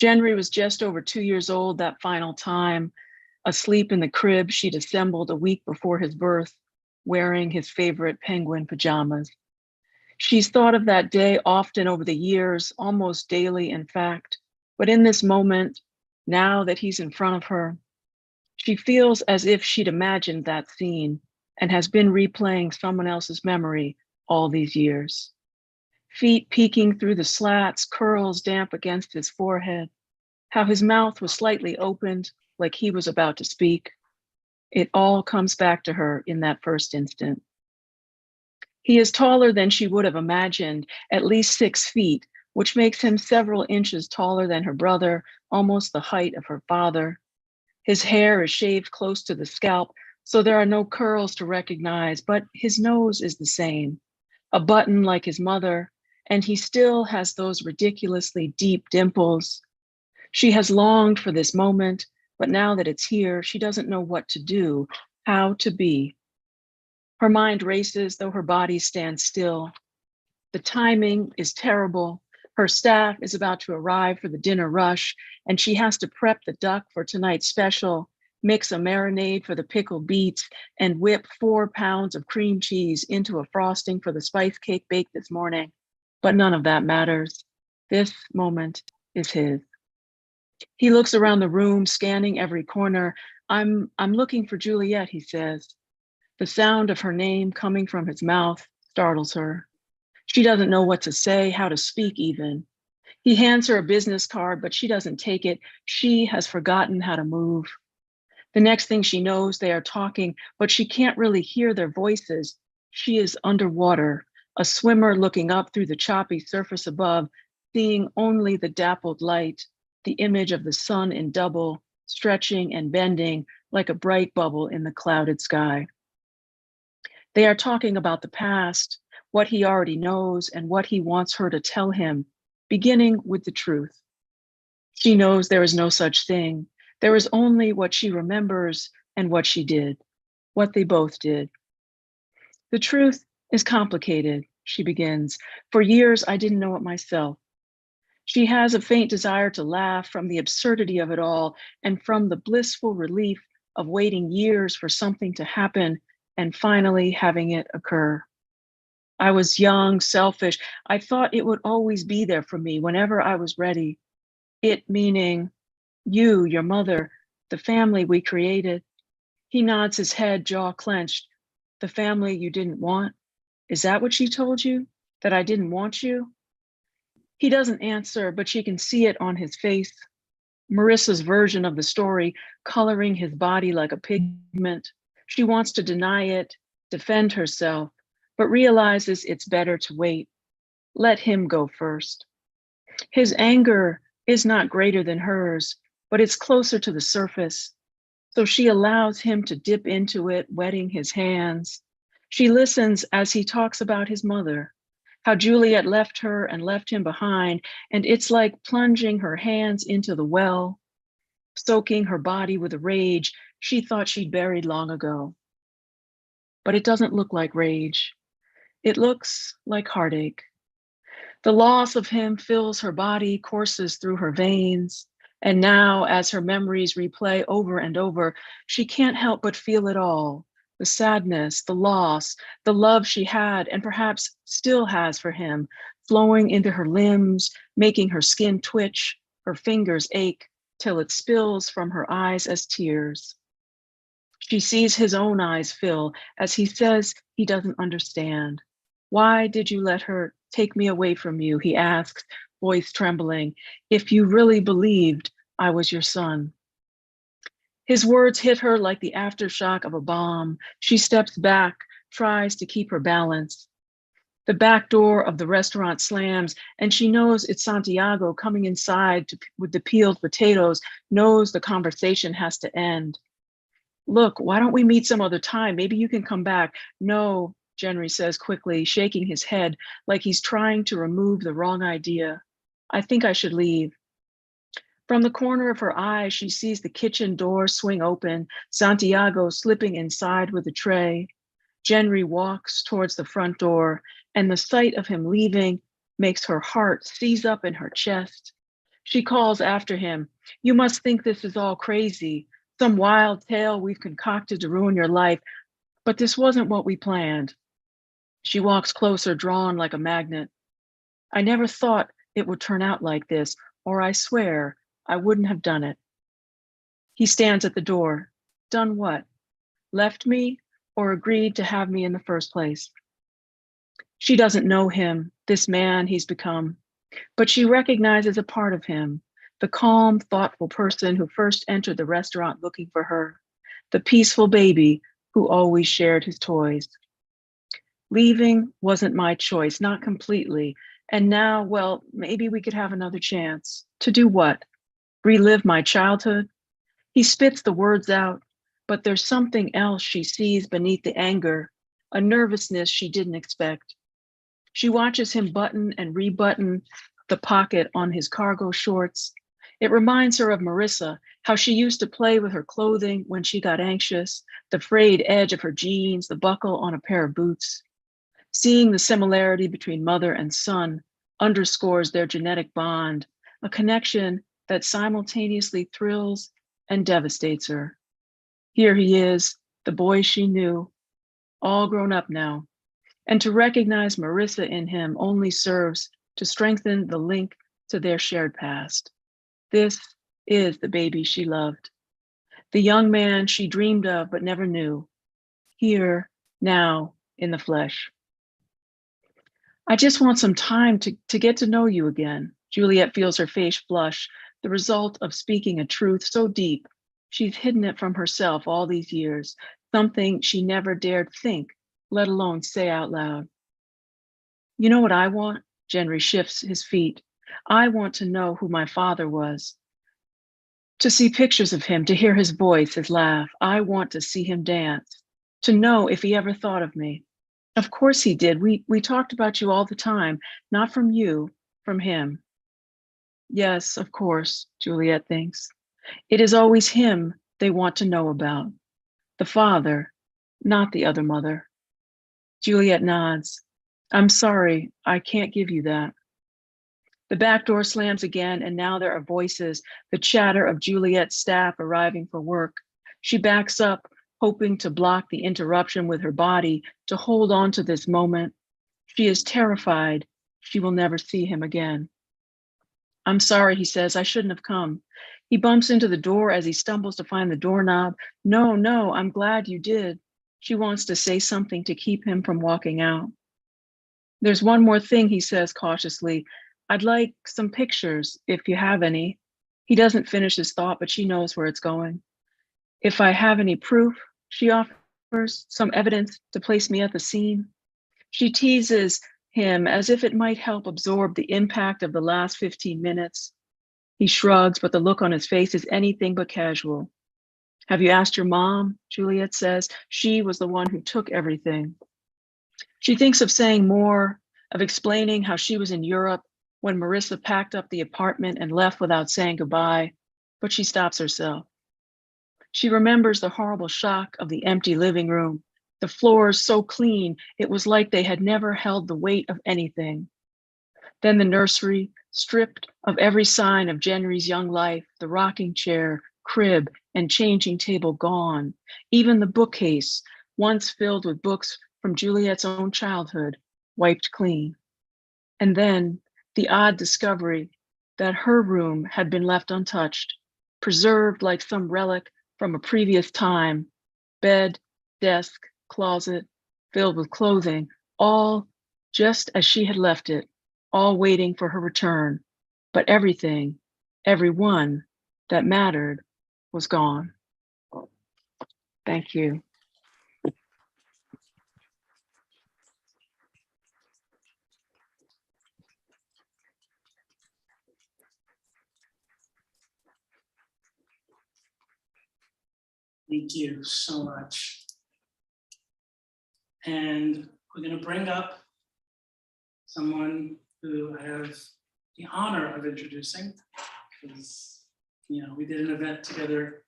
Genry was just over 2 years old that final time, asleep in the crib she'd assembled a week before his birth, wearing his favorite penguin pajamas. She's thought of that day often over the years, almost daily, in fact. But in this moment, now that he's in front of her, she feels as if she'd imagined that scene and has been replaying someone else's memory all these years. Feet peeking through the slats, curls damp against his forehead, how his mouth was slightly opened like he was about to speak. It all comes back to her in that first instant. He is taller than she would have imagined, at least 6 feet, which makes him several inches taller than her brother, almost the height of her father. His hair is shaved close to the scalp, so there are no curls to recognize, but his nose is the same, a button like his mother, and he still has those ridiculously deep dimples. She has longed for this moment, but now that it's here, she doesn't know what to do, how to be. Her mind races, though her body stands still. The timing is terrible. Her staff is about to arrive for the dinner rush, and she has to prep the duck for tonight's special, mix a marinade for the pickled beets, and whip 4 pounds of cream cheese into a frosting for the spice cake baked this morning. But none of that matters. This moment is his. He looks around the room, scanning every corner. I'm looking for Juliet, he says. The sound of her name coming from his mouth startles her. She doesn't know what to say, how to speak even. He hands her a business card, but she doesn't take it. She has forgotten how to move. The next thing she knows, they are talking, but she can't really hear their voices. She is underwater, a swimmer looking up through the choppy surface above, seeing only the dappled light, the image of the sun in double, stretching and bending like a bright bubble in the clouded sky. They are talking about the past, what he already knows, and what he wants her to tell him, beginning with the truth. She knows there is no such thing. There is only what she remembers and what she did, what they both did. The truth is complicated, she begins. For years, I didn't know it myself. She has a faint desire to laugh from the absurdity of it all and from the blissful relief of waiting years for something to happen and finally having it occur. I was young, selfish. I thought it would always be there for me whenever I was ready. It meaning you, your mother, the family we created. He nods his head, jaw clenched. The family you didn't want? Is that what she told you? That I didn't want you? He doesn't answer, but she can see it on his face. Marissa's version of the story, coloring his body like a pigment. She wants to deny it, defend herself, but realizes it's better to wait. Let him go first. His anger is not greater than hers, but it's closer to the surface. So she allows him to dip into it, wetting his hands. She listens as he talks about his mother, how Juliet left her and left him behind, and it's like plunging her hands into the well, soaking her body with a rage she thought she'd buried long ago. But it doesn't look like rage. It looks like heartache. The loss of him fills her body, courses through her veins. And now, as her memories replay over and over, she can't help but feel it all. The sadness, the loss, the love she had and perhaps still has for him, flowing into her limbs, making her skin twitch, her fingers ache, till it spills from her eyes as tears. She sees his own eyes fill as he says he doesn't understand. Why did you let her take me away from you? He asks, voice trembling, if you really believed I was your son. His words hit her like the aftershock of a bomb. She steps back, tries to keep her balance. The back door of the restaurant slams, and she knows it's Santiago coming inside with the peeled potatoes, knows the conversation has to end. Look, why don't we meet some other time? Maybe you can come back. No, Jenry says quickly, shaking his head like he's trying to remove the wrong idea. I think I should leave. From the corner of her eye, she sees the kitchen door swing open, Santiago slipping inside with a tray. Jenry walks towards the front door, and the sight of him leaving makes her heart seize up in her chest. She calls after him, you must think this is all crazy, some wild tale we've concocted to ruin your life, but this wasn't what we planned. She walks closer, drawn like a magnet. I never thought it would turn out like this, or I swear I wouldn't have done it. He stands at the door. Done what? Left me or agreed to have me in the first place? She doesn't know him, this man he's become, but she recognizes a part of him, the calm, thoughtful person who first entered the restaurant looking for her, the peaceful baby who always shared his toys. Leaving wasn't my choice, not completely. And now, well, maybe we could have another chance. To do what? Relive my childhood? He spits the words out, but there's something else she sees beneath the anger, a nervousness she didn't expect. She watches him button and rebutton the pocket on his cargo shorts. It reminds her of Marissa, how she used to play with her clothing when she got anxious, the frayed edge of her jeans, the buckle on a pair of boots. Seeing the similarity between mother and son underscores their genetic bond, a connection that simultaneously thrills and devastates her. Here he is, the boy she knew, all grown up now. And to recognize Marissa in him only serves to strengthen the link to their shared past. This is the baby she loved, the young man she dreamed of but never knew, here, now, in the flesh. I just want some time to get to know you again. Juliet feels her face flush, the result of speaking a truth so deep, she's hidden it from herself all these years, something she never dared think, let alone say out loud. You know what I want? Jenry shifts his feet. I want to know who my father was, to see pictures of him, to hear his voice, his laugh. I want to see him dance, to know if he ever thought of me. Of course he did. We talked about you all the time, not from you, from him. Yes, of course, Juliet thinks. It is always him they want to know about. The father, not the other mother. Juliet nods. I'm sorry, I can't give you that. The back door slams again, and now there are voices, the chatter of Juliet's staff arriving for work. She backs up, hoping to block the interruption with her body, to hold on to this moment. She is terrified she will never see him again. I'm sorry, he says, I shouldn't have come. He bumps into the door as he stumbles to find the doorknob. No, I'm glad you did. She wants to say something to keep him from walking out. There's one more thing, he says cautiously. I'd like some pictures, if you have any. He doesn't finish his thought, but she knows where it's going. If I have any proof, she offers, some evidence to place me at the scene. She teases him as if it might help absorb the impact of the last 15 minutes. He shrugs, but the look on his face is anything but casual. Have you asked your mom? Juliet says. She was the one who took everything. She thinks of saying more, of explaining how she was in Europe when Marissa packed up the apartment and left without saying goodbye, but she stops herself. She remembers the horrible shock of the empty living room, the floors so clean, it was like they had never held the weight of anything. Then the nursery, stripped of every sign of Jenry's young life, the rocking chair, crib, and changing table gone, even the bookcase, once filled with books from Juliet's own childhood, wiped clean. And then the odd discovery that her room had been left untouched, preserved like some relic from a previous time, bed, desk, closet, filled with clothing, all just as she had left it, all waiting for her return. But everything, everyone that mattered was gone. Thank you. Thank you so much. And we're going to bring up someone who I have the honor of introducing, because we did an event together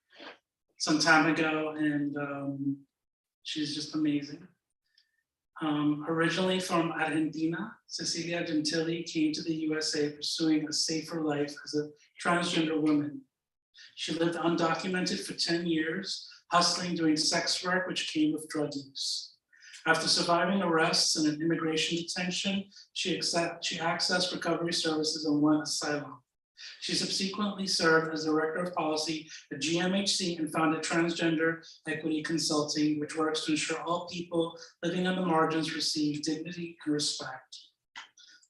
some time ago, and she's just amazing. Originally from Argentina, Cecilia Gentili came to the USA pursuing a safer life as a transgender woman. She lived undocumented for 10 years, hustling, doing sex work, which came with drug use. After surviving arrests and an immigration detention, she accessed recovery services and won asylum. She subsequently served as Director of Policy at GMHC and founded Transgender Equity Consulting, which works to ensure all people living on the margins receive dignity and respect.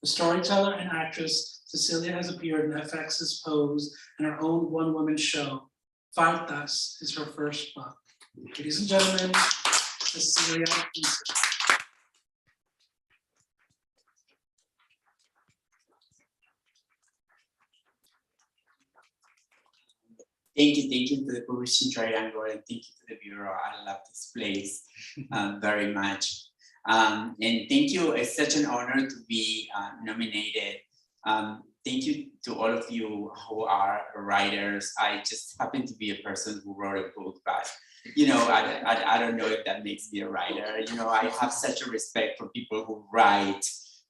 The storyteller and actress, Cecilia has appeared in FX's Pose and her own one-woman show. Fight Us is her first book. Ladies and gentlemen, Cecilia. Thank you to the Publishing Triangle, and thank you to the Bureau. I love this place very much. And thank you, it's such an honor to be nominated. Thank you to all of you who are writers. I just happen to be a person who wrote a book, but I don't know if that makes me a writer. I have such a respect for people who write,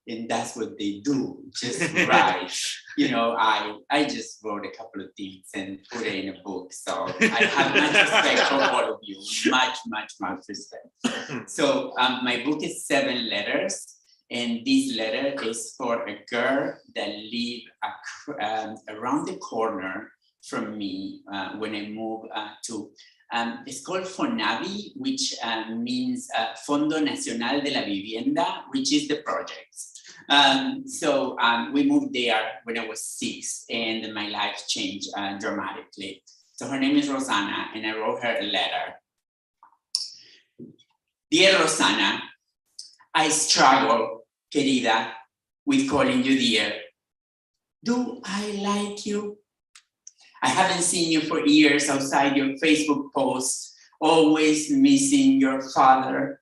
and that's what they do, just write. I just wrote a couple of things and put it in a book. So I have much respect for all of you, much respect. So my book is 7 letters, and this letter is for a girl that lived around the corner from me when I moved to, it's called FONAVI, which means Fondo Nacional de la Vivienda, which is the project. So we moved there when I was 6, and my life changed dramatically. So her name is Rosanna, and I wrote her a letter. Dear Rosanna, I struggle, querida, with calling you dear. Do I like you? I haven't seen you for years outside your Facebook posts, always missing your father.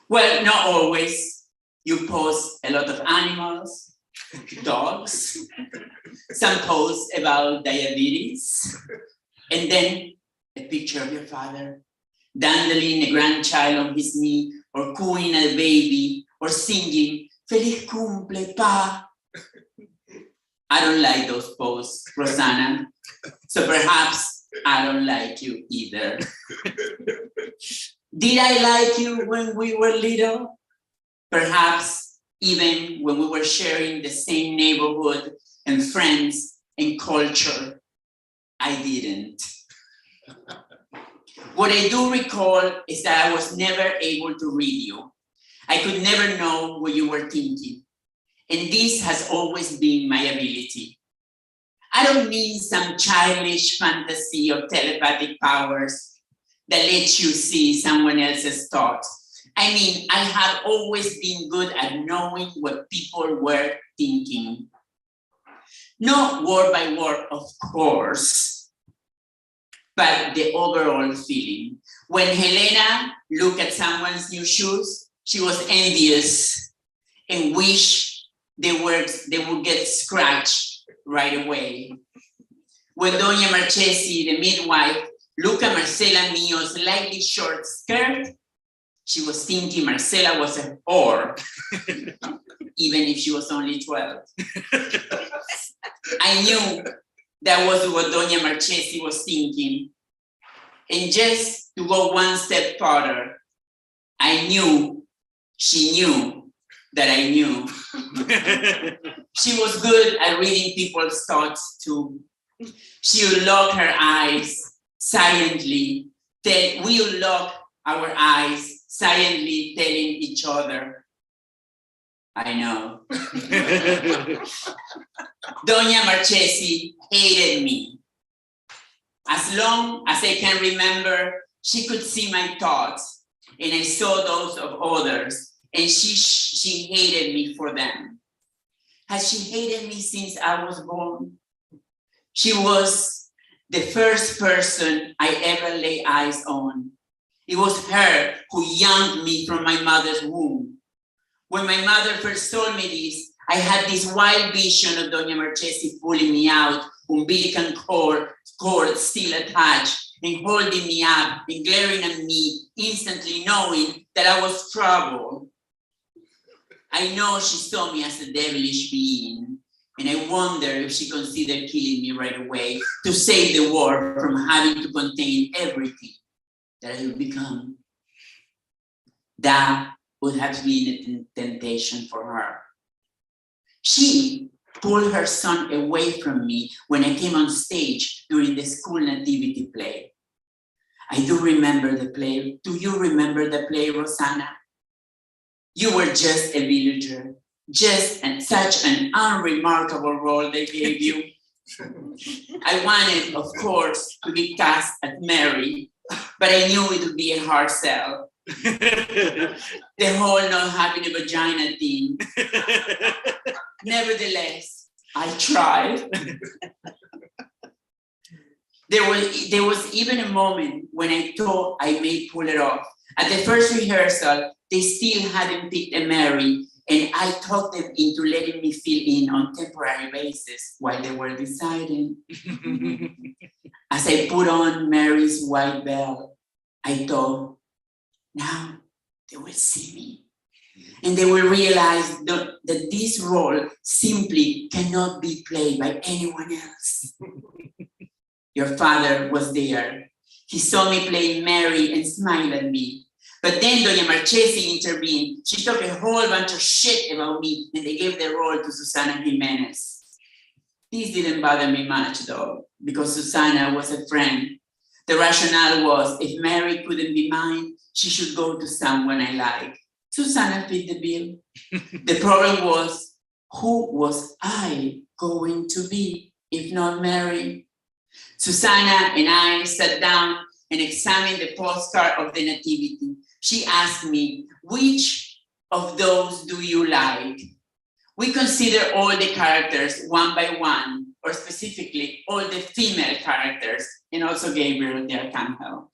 Well, not always. You post a lot of animals, dogs, some posts about diabetes, and then a picture of your father, dandling a grandchild on his knee, or cooing a baby, or singing, Feliz cumple, pa. I don't like those posts, Rosanna. So perhaps I don't like you either. Did I like you when we were little? Perhaps even when we were sharing the same neighborhood and friends and culture, I didn't. What I do recall is that I was never able to read you. I could never know what you were thinking. And this has always been my ability. I don't mean some childish fantasy of telepathic powers that lets you see someone else's thoughts. I mean, I have always been good at knowing what people were thinking. Not word by word, of course, but the overall feeling. When Helena looked at someone's new shoes, she was envious and wished they would get scratched right away. When Doña Marchesi, the midwife, looked at Marcela Mio's slightly short skirt, she was thinking Marcela was a whore, even if she was only 12. I knew that was what Doña Marchesi was thinking. And just to go one step further, I knew she knew that I knew. She was good at reading people's thoughts too. She would lock her eyes silently. We would lock our eyes silently, telling each other, I know. Doña Marchesi hated me. As long as I can remember, she could see my thoughts, and I saw those of others, and she hated me for them. Has she hated me since I was born? She was the first person I ever laid eyes on. It was her who yanked me from my mother's womb. When my mother first told me this, I had this wild vision of Doña Marchesi pulling me out, umbilical cord still attached, and holding me up and glaring at me, instantly knowing that I was trouble. I know she saw me as a devilish being, and I wonder if she considered killing me right away to save the world from having to contain everything that I would become. That would have been a temptation for her. She pulled her son away from me when I came on stage during the school nativity play. I do remember the play. Do you remember the play, Rosanna? You were just a villager, such an unremarkable role they gave you. I wanted, of course, to be cast as Mary, but I knew it would be a hard sell. The whole not having a vagina thing. Nevertheless, I tried. There was even a moment when I thought I may pull it off. At the first rehearsal, they still hadn't picked a Mary, and I talked them into letting me fill in on temporary basis while they were deciding. As I put on Mary's white veil, I thought, now they will see me. And they will realize that this role simply cannot be played by anyone else. Your father was there. He saw me playing Mary and smiled at me. But then Doña Marchesi intervened. She talked a whole bunch of shit about me, and they gave the role to Susana Jimenez. This didn't bother me much though, because Susana was a friend. The rationale was, if Mary couldn't be mine, she should go to someone I like. Susana fit the bill. The problem was, who was I going to be, if not Mary? Susana and I sat down and examined the postcard of the Nativity. She asked me, which of those do you like? We consider all the characters one by one, or specifically all the female characters, and also Gabriel the Archangel.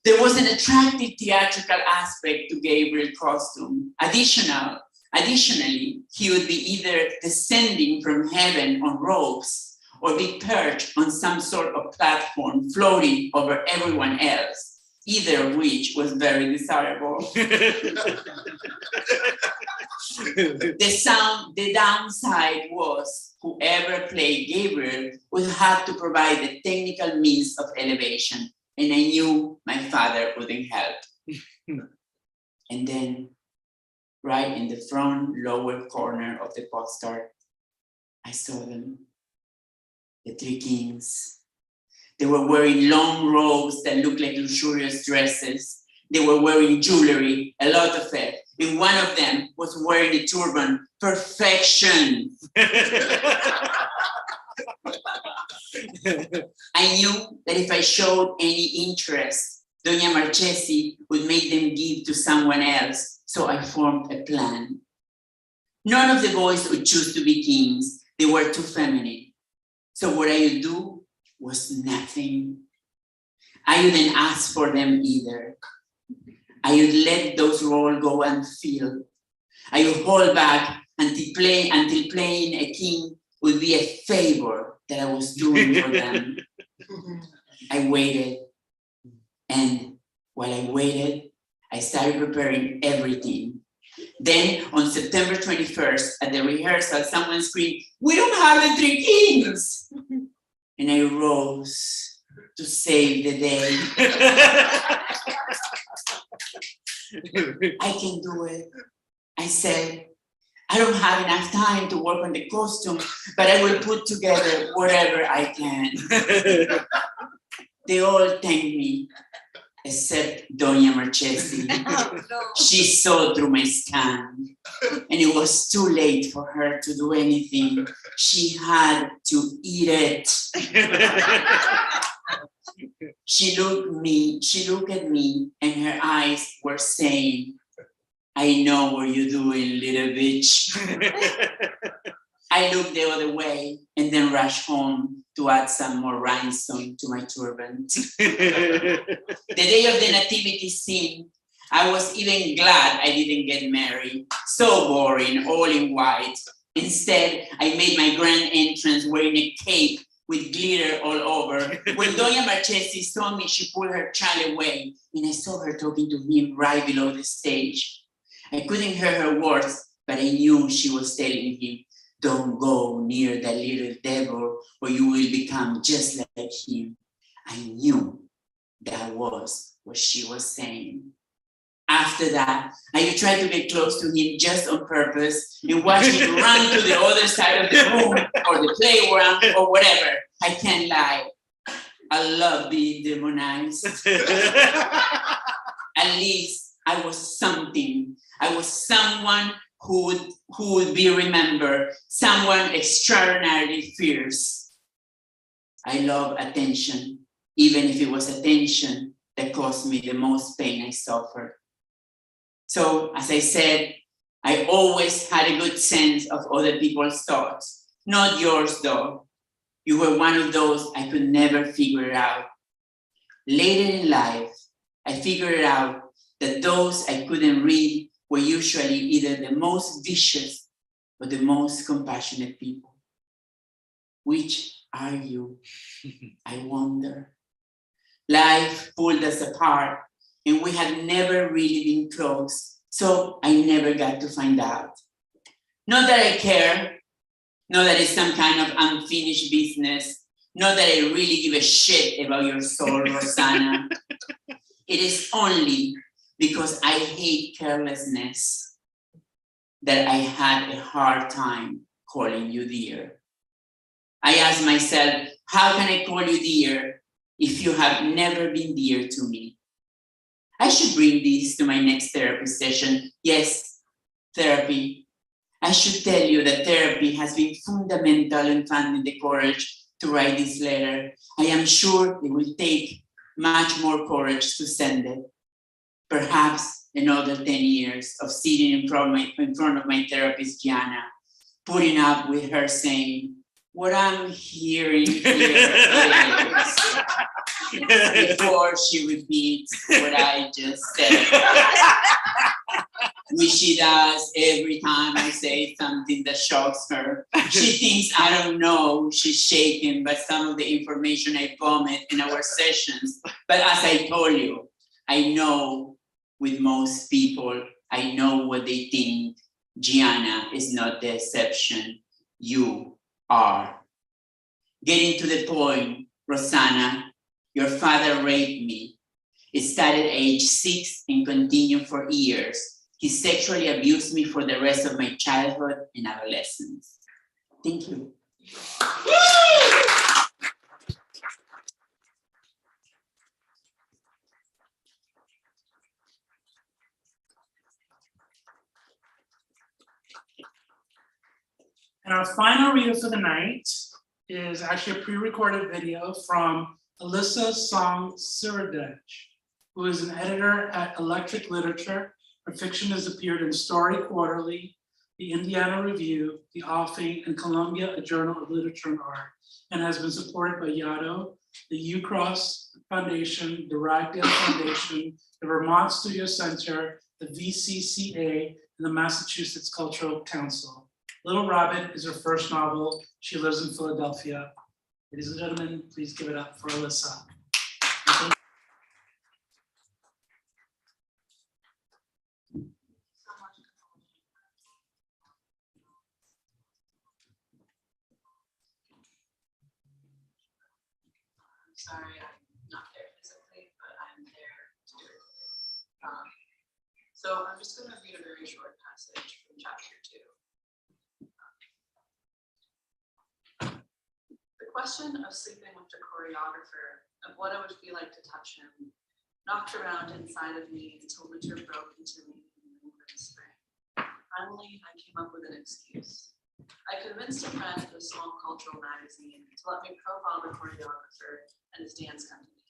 There was an attractive theatrical aspect to Gabriel's costume. Additionally, he would be either descending from heaven on ropes or be perched on some sort of platform floating over everyone else. either of which was very desirable. The downside was whoever played Gabriel would have to provide the technical means of elevation, and I knew my father wouldn't help. And then, right in the front lower corner of the postcard, I saw them, the three kings. They were wearing long robes that looked like luxurious dresses. They were wearing jewelry, a lot of it. And one of them was wearing a turban. Perfection. I knew that if I showed any interest, Doña Marchesi would make them give to someone else. So I formed a plan. None of the boys would choose to be kings. They were too feminine. So what I would do was nothing. I wouldn't ask for them either. I would let those roles go unfilled. I would hold back until playing a king would be a favor that I was doing for them. I waited, and while I waited, I started preparing everything. Then on September 21st, at the rehearsal, someone screamed, "We don't have the three kings!" And I rose to save the day. I can do it. I said, I don't have enough time to work on the costume, but I will put together whatever I can. They all thanked me, except Doña Marchesi. Oh, no. She saw through my scan, and it was too late for her to do anything. She had to eat it. She looked at me, and her eyes were saying, "I know what you're doing, little bitch." I looked the other way and then rushed home to add some more rhinestone to my turban. The day of the nativity scene, I was even glad I didn't get married. So boring, all in white. Instead, I made my grand entrance wearing a cape with glitter all over. When Doña Marchesi saw me, she pulled her child away, and I saw her talking to him right below the stage. I couldn't hear her words, but I knew she was telling him, "Don't go near that little devil, or you will become just like him." I knew that was what she was saying. After that, I tried to get close to him just on purpose and watch him run to the other side of the room or the playground or whatever. I can't lie. I love being demonized. At least I was something. I was someone who would be remembered, someone extraordinarily fierce. I love attention, even if it was attention that caused me the most pain I suffered. So, as I said, I always had a good sense of other people's thoughts. Not yours, though. You were one of those I could never figure out. Later in life, I figured out that those I couldn't read were usually either the most vicious or the most compassionate people. Which are you? I wonder. Life pulled us apart, and we had never really been close, so I never got to find out. Not that I care, not that it's some kind of unfinished business, not that I really give a shit about your soul, Rosanna. It is only because I hate carelessness that I had a hard time calling you dear. I asked myself, how can I call you dear if you have never been dear to me? I should bring this to my next therapy session. Yes, therapy. I should tell you that therapy has been fundamental in finding the courage to write this letter. I am sure it will take much more courage to send it. Perhaps another 10 years of sitting in front of my therapist, Gianna, putting up with her saying, what I'm hearing here is, before she repeats what I just said. Which she does every time I say something that shocks her. She thinks I don't know she's shaken by some of the information I vomit in our sessions. But as I told you, I know with most people, I know what they think. Gianna is not the exception. You are. Getting to the point, Rosanna, your father raped me. It started at age 6 and continued for years. He sexually abused me for the rest of my childhood and adolescence. Thank you. And our final reader for the night is actually a pre-recorded video from Alyssa Song Siradej, who is an editor at Electric Literature. Her fiction has appeared in Story Quarterly, the Indiana Review, the Offing, and Columbia, a Journal of Literature and Art, and has been supported by Yaddo, the UCross Foundation, the Ragdale Foundation, the Vermont Studio Center, the VCCA, and the Massachusetts Cultural Council. Little Rabbit is her first novel. She lives in Philadelphia. Ladies and gentlemen, please give it up for Alyssa. Sorry, I'm not there physically, but I'm there to do it. So I'm just going to read a very short passage from chapter 2. The question of sleeping with the choreographer, of what it would feel like to touch him, knocked around inside of me until winter broke into me in New England spring. Finally, I came up with an excuse. I convinced a friend of a small cultural magazine to let me profile the choreographer and his dance company.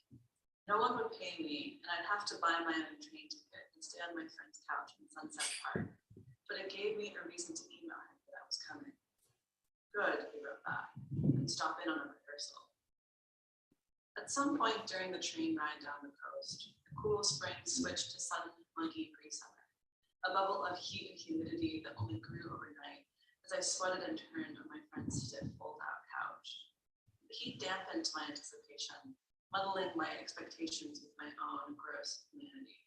No one would pay me, and I'd have to buy my own train ticket and stay on my friend's couch in Sunset Park. But it gave me a reason to email him that I was coming. Good, he wrote back, and stop in on a rehearsal. At some point during the train ride down the coast, the cool spring switched to sudden muggy pre-summer, a bubble of heat and humidity that only grew overnight as I sweated and turned on my friend's stiff fold-out couch. The heat dampened my anticipation, muddling my expectations with my own gross humanity.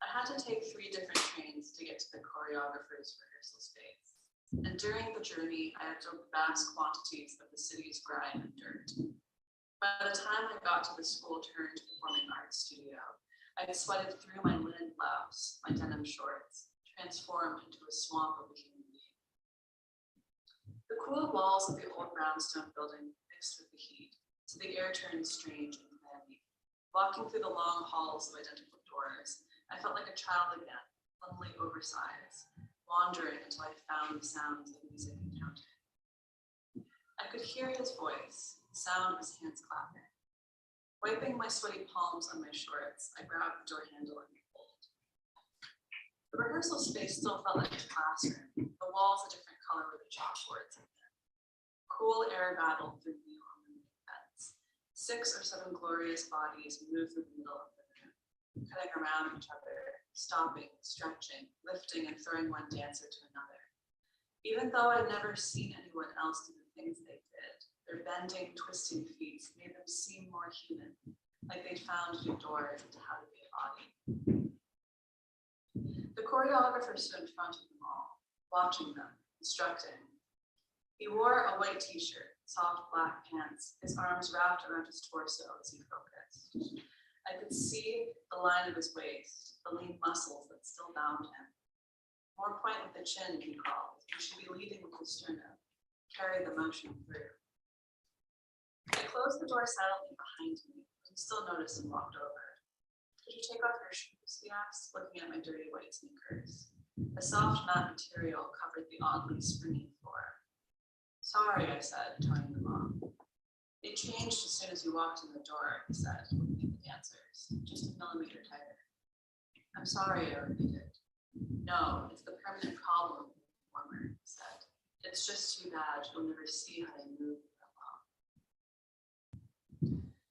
I had to take 3 different trains to get to the choreographer's rehearsal space, and during the journey, I absorbed vast quantities of the city's grime and dirt. By the time I got to the school-turned performing arts studio, I had sweated through my linen blouse, my denim shorts, transformed into a swamp of a human being. The cool walls of the old brownstone building mixed with the heat, so the air turned strange and clammy. Walking through the long halls of identical doors, I felt like a child again, suddenly oversized, wandering until I found the sounds of music and counting. I could hear his voice, the sound of his hands clapping. Wiping my sweaty palms on my shorts, I grabbed the door handle and pulled. The rehearsal space still felt like a classroom, the walls a different color with the chalkboards in them. Cool air battled through the aluminum fence. 6 or 7 glorious bodies moved through the middle of the room, cutting around each other, stopping, stretching, lifting, and throwing one dancer to another. Even though I'd never seen anyone else do the things they did, their bending, twisting feet made them seem more human, like they'd found new doors into how to be a body. The choreographer stood in front of them all, watching them, instructing. He wore a white t-shirt, soft black pants, his arms wrapped around his torso as he focused. I could see the line of his waist, the lean muscles that still bound him. More point with the chin, he called. You should be leading with the sternum, carry the motion through. I closed the door silently behind me, but he still noticed and walked over. Could you take off your shoes, he asked, looking at my dirty white sneakers. A soft matte material covered the oddly springy floor. Sorry, I said, toying them off. They changed as soon as you walked in the door, he said, looking at the dancers, just a millimeter tighter. I'm sorry, I repeated. No, it's the permanent problem with the performer, he said. It's just too bad you'll never see how they move that long.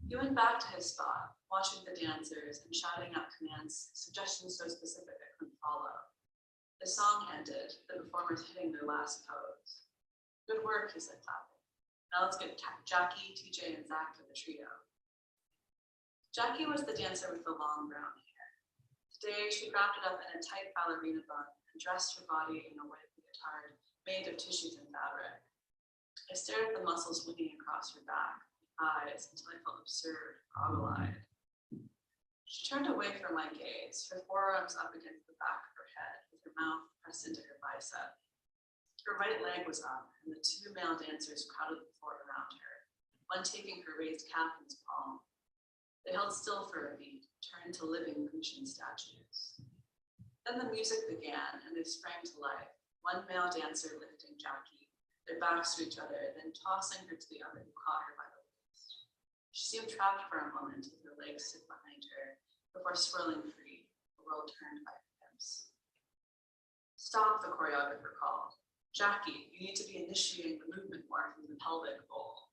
He went back to his spot, watching the dancers and shouting out commands, suggestions so specific I couldn't follow. The song ended, the performers hitting their last pose. Good work, he said, clapping. Now let's get Jackie, TJ, and Zach to the trio. Jackie was the dancer with the long brown hair. Today, she wrapped it up in a tight ballerina bun and dressed her body in a white leotard made of tissues and fabric. I stared at the muscles looking across her back, eyes, until I felt absurd, goggle-eyed. She turned away from my gaze, her forearms up against the back of her head, with her mouth pressed into her bicep. Her right leg was up, and the two male dancers crowded the floor around her, one taking her raised cap in his palm. They held still for a beat, turned to living Grecian statues. Then the music began, and they sprang to life, one male dancer lifting Jackie, their backs to each other, then tossing her to the other who caught her by the waist. She seemed trapped for a moment with her legs sit behind her, before swirling free, the world turned by her hips. Stop, the choreographer called. Jackie, you need to be initiating the movement more from the pelvic bowl.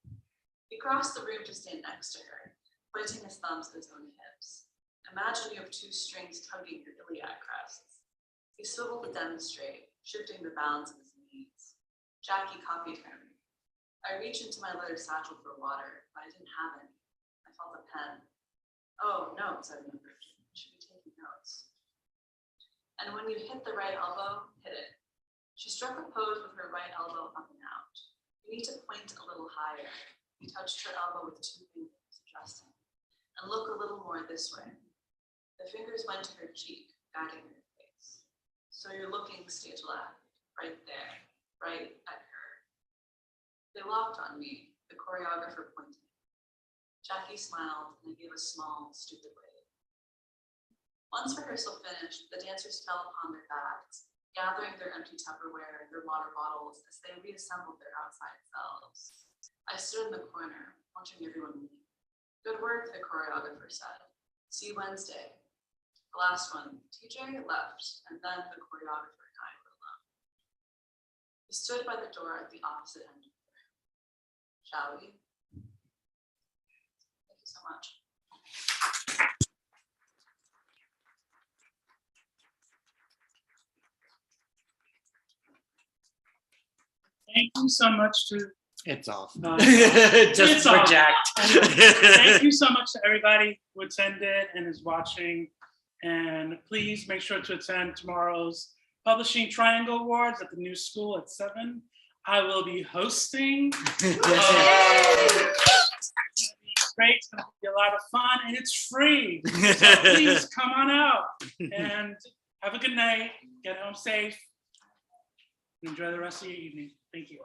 He crossed the room to stand next to her, pointing his thumbs at his own hips. Imagine you have two strings tugging your iliac crests. He swiveled to demonstrate, shifting the balance of his knees. Jackie copied him. I reached into my leather satchel for water, but I didn't have any. I felt a pen. Oh, notes, I remembered. I should be taking notes. And when you hit the right elbow, hit it. She struck a pose with her right elbow up and out. You need to point a little higher. He touched her elbow with two fingers, adjusting. And look a little more this way. The fingers went to her cheek, guiding her face. So you're looking stage left, right there, right at her. They locked on me, the choreographer pointed. Jackie smiled and I gave a small, stupid wave. Once rehearsal finished, the dancers fell upon their bags, gathering their empty Tupperware and their water bottles as they reassembled their outside selves. I stood in the corner, watching everyone leave. Good work, the choreographer said. See you Wednesday. The last one, TJ left, and then the choreographer and I were alone. We stood by the door at the opposite end of the room. Shall we? Thank you so much. Thank you so much to It's off. It's Just off. project. Thank you so much to everybody who attended and is watching. And please make sure to attend tomorrow's Publishing Triangle Awards at the new school at 7. I will be hosting. It's great. It's going to be a lot of fun and it's free. So please come on out and have a good night. Get home safe. Enjoy the rest of your evening. Thank you.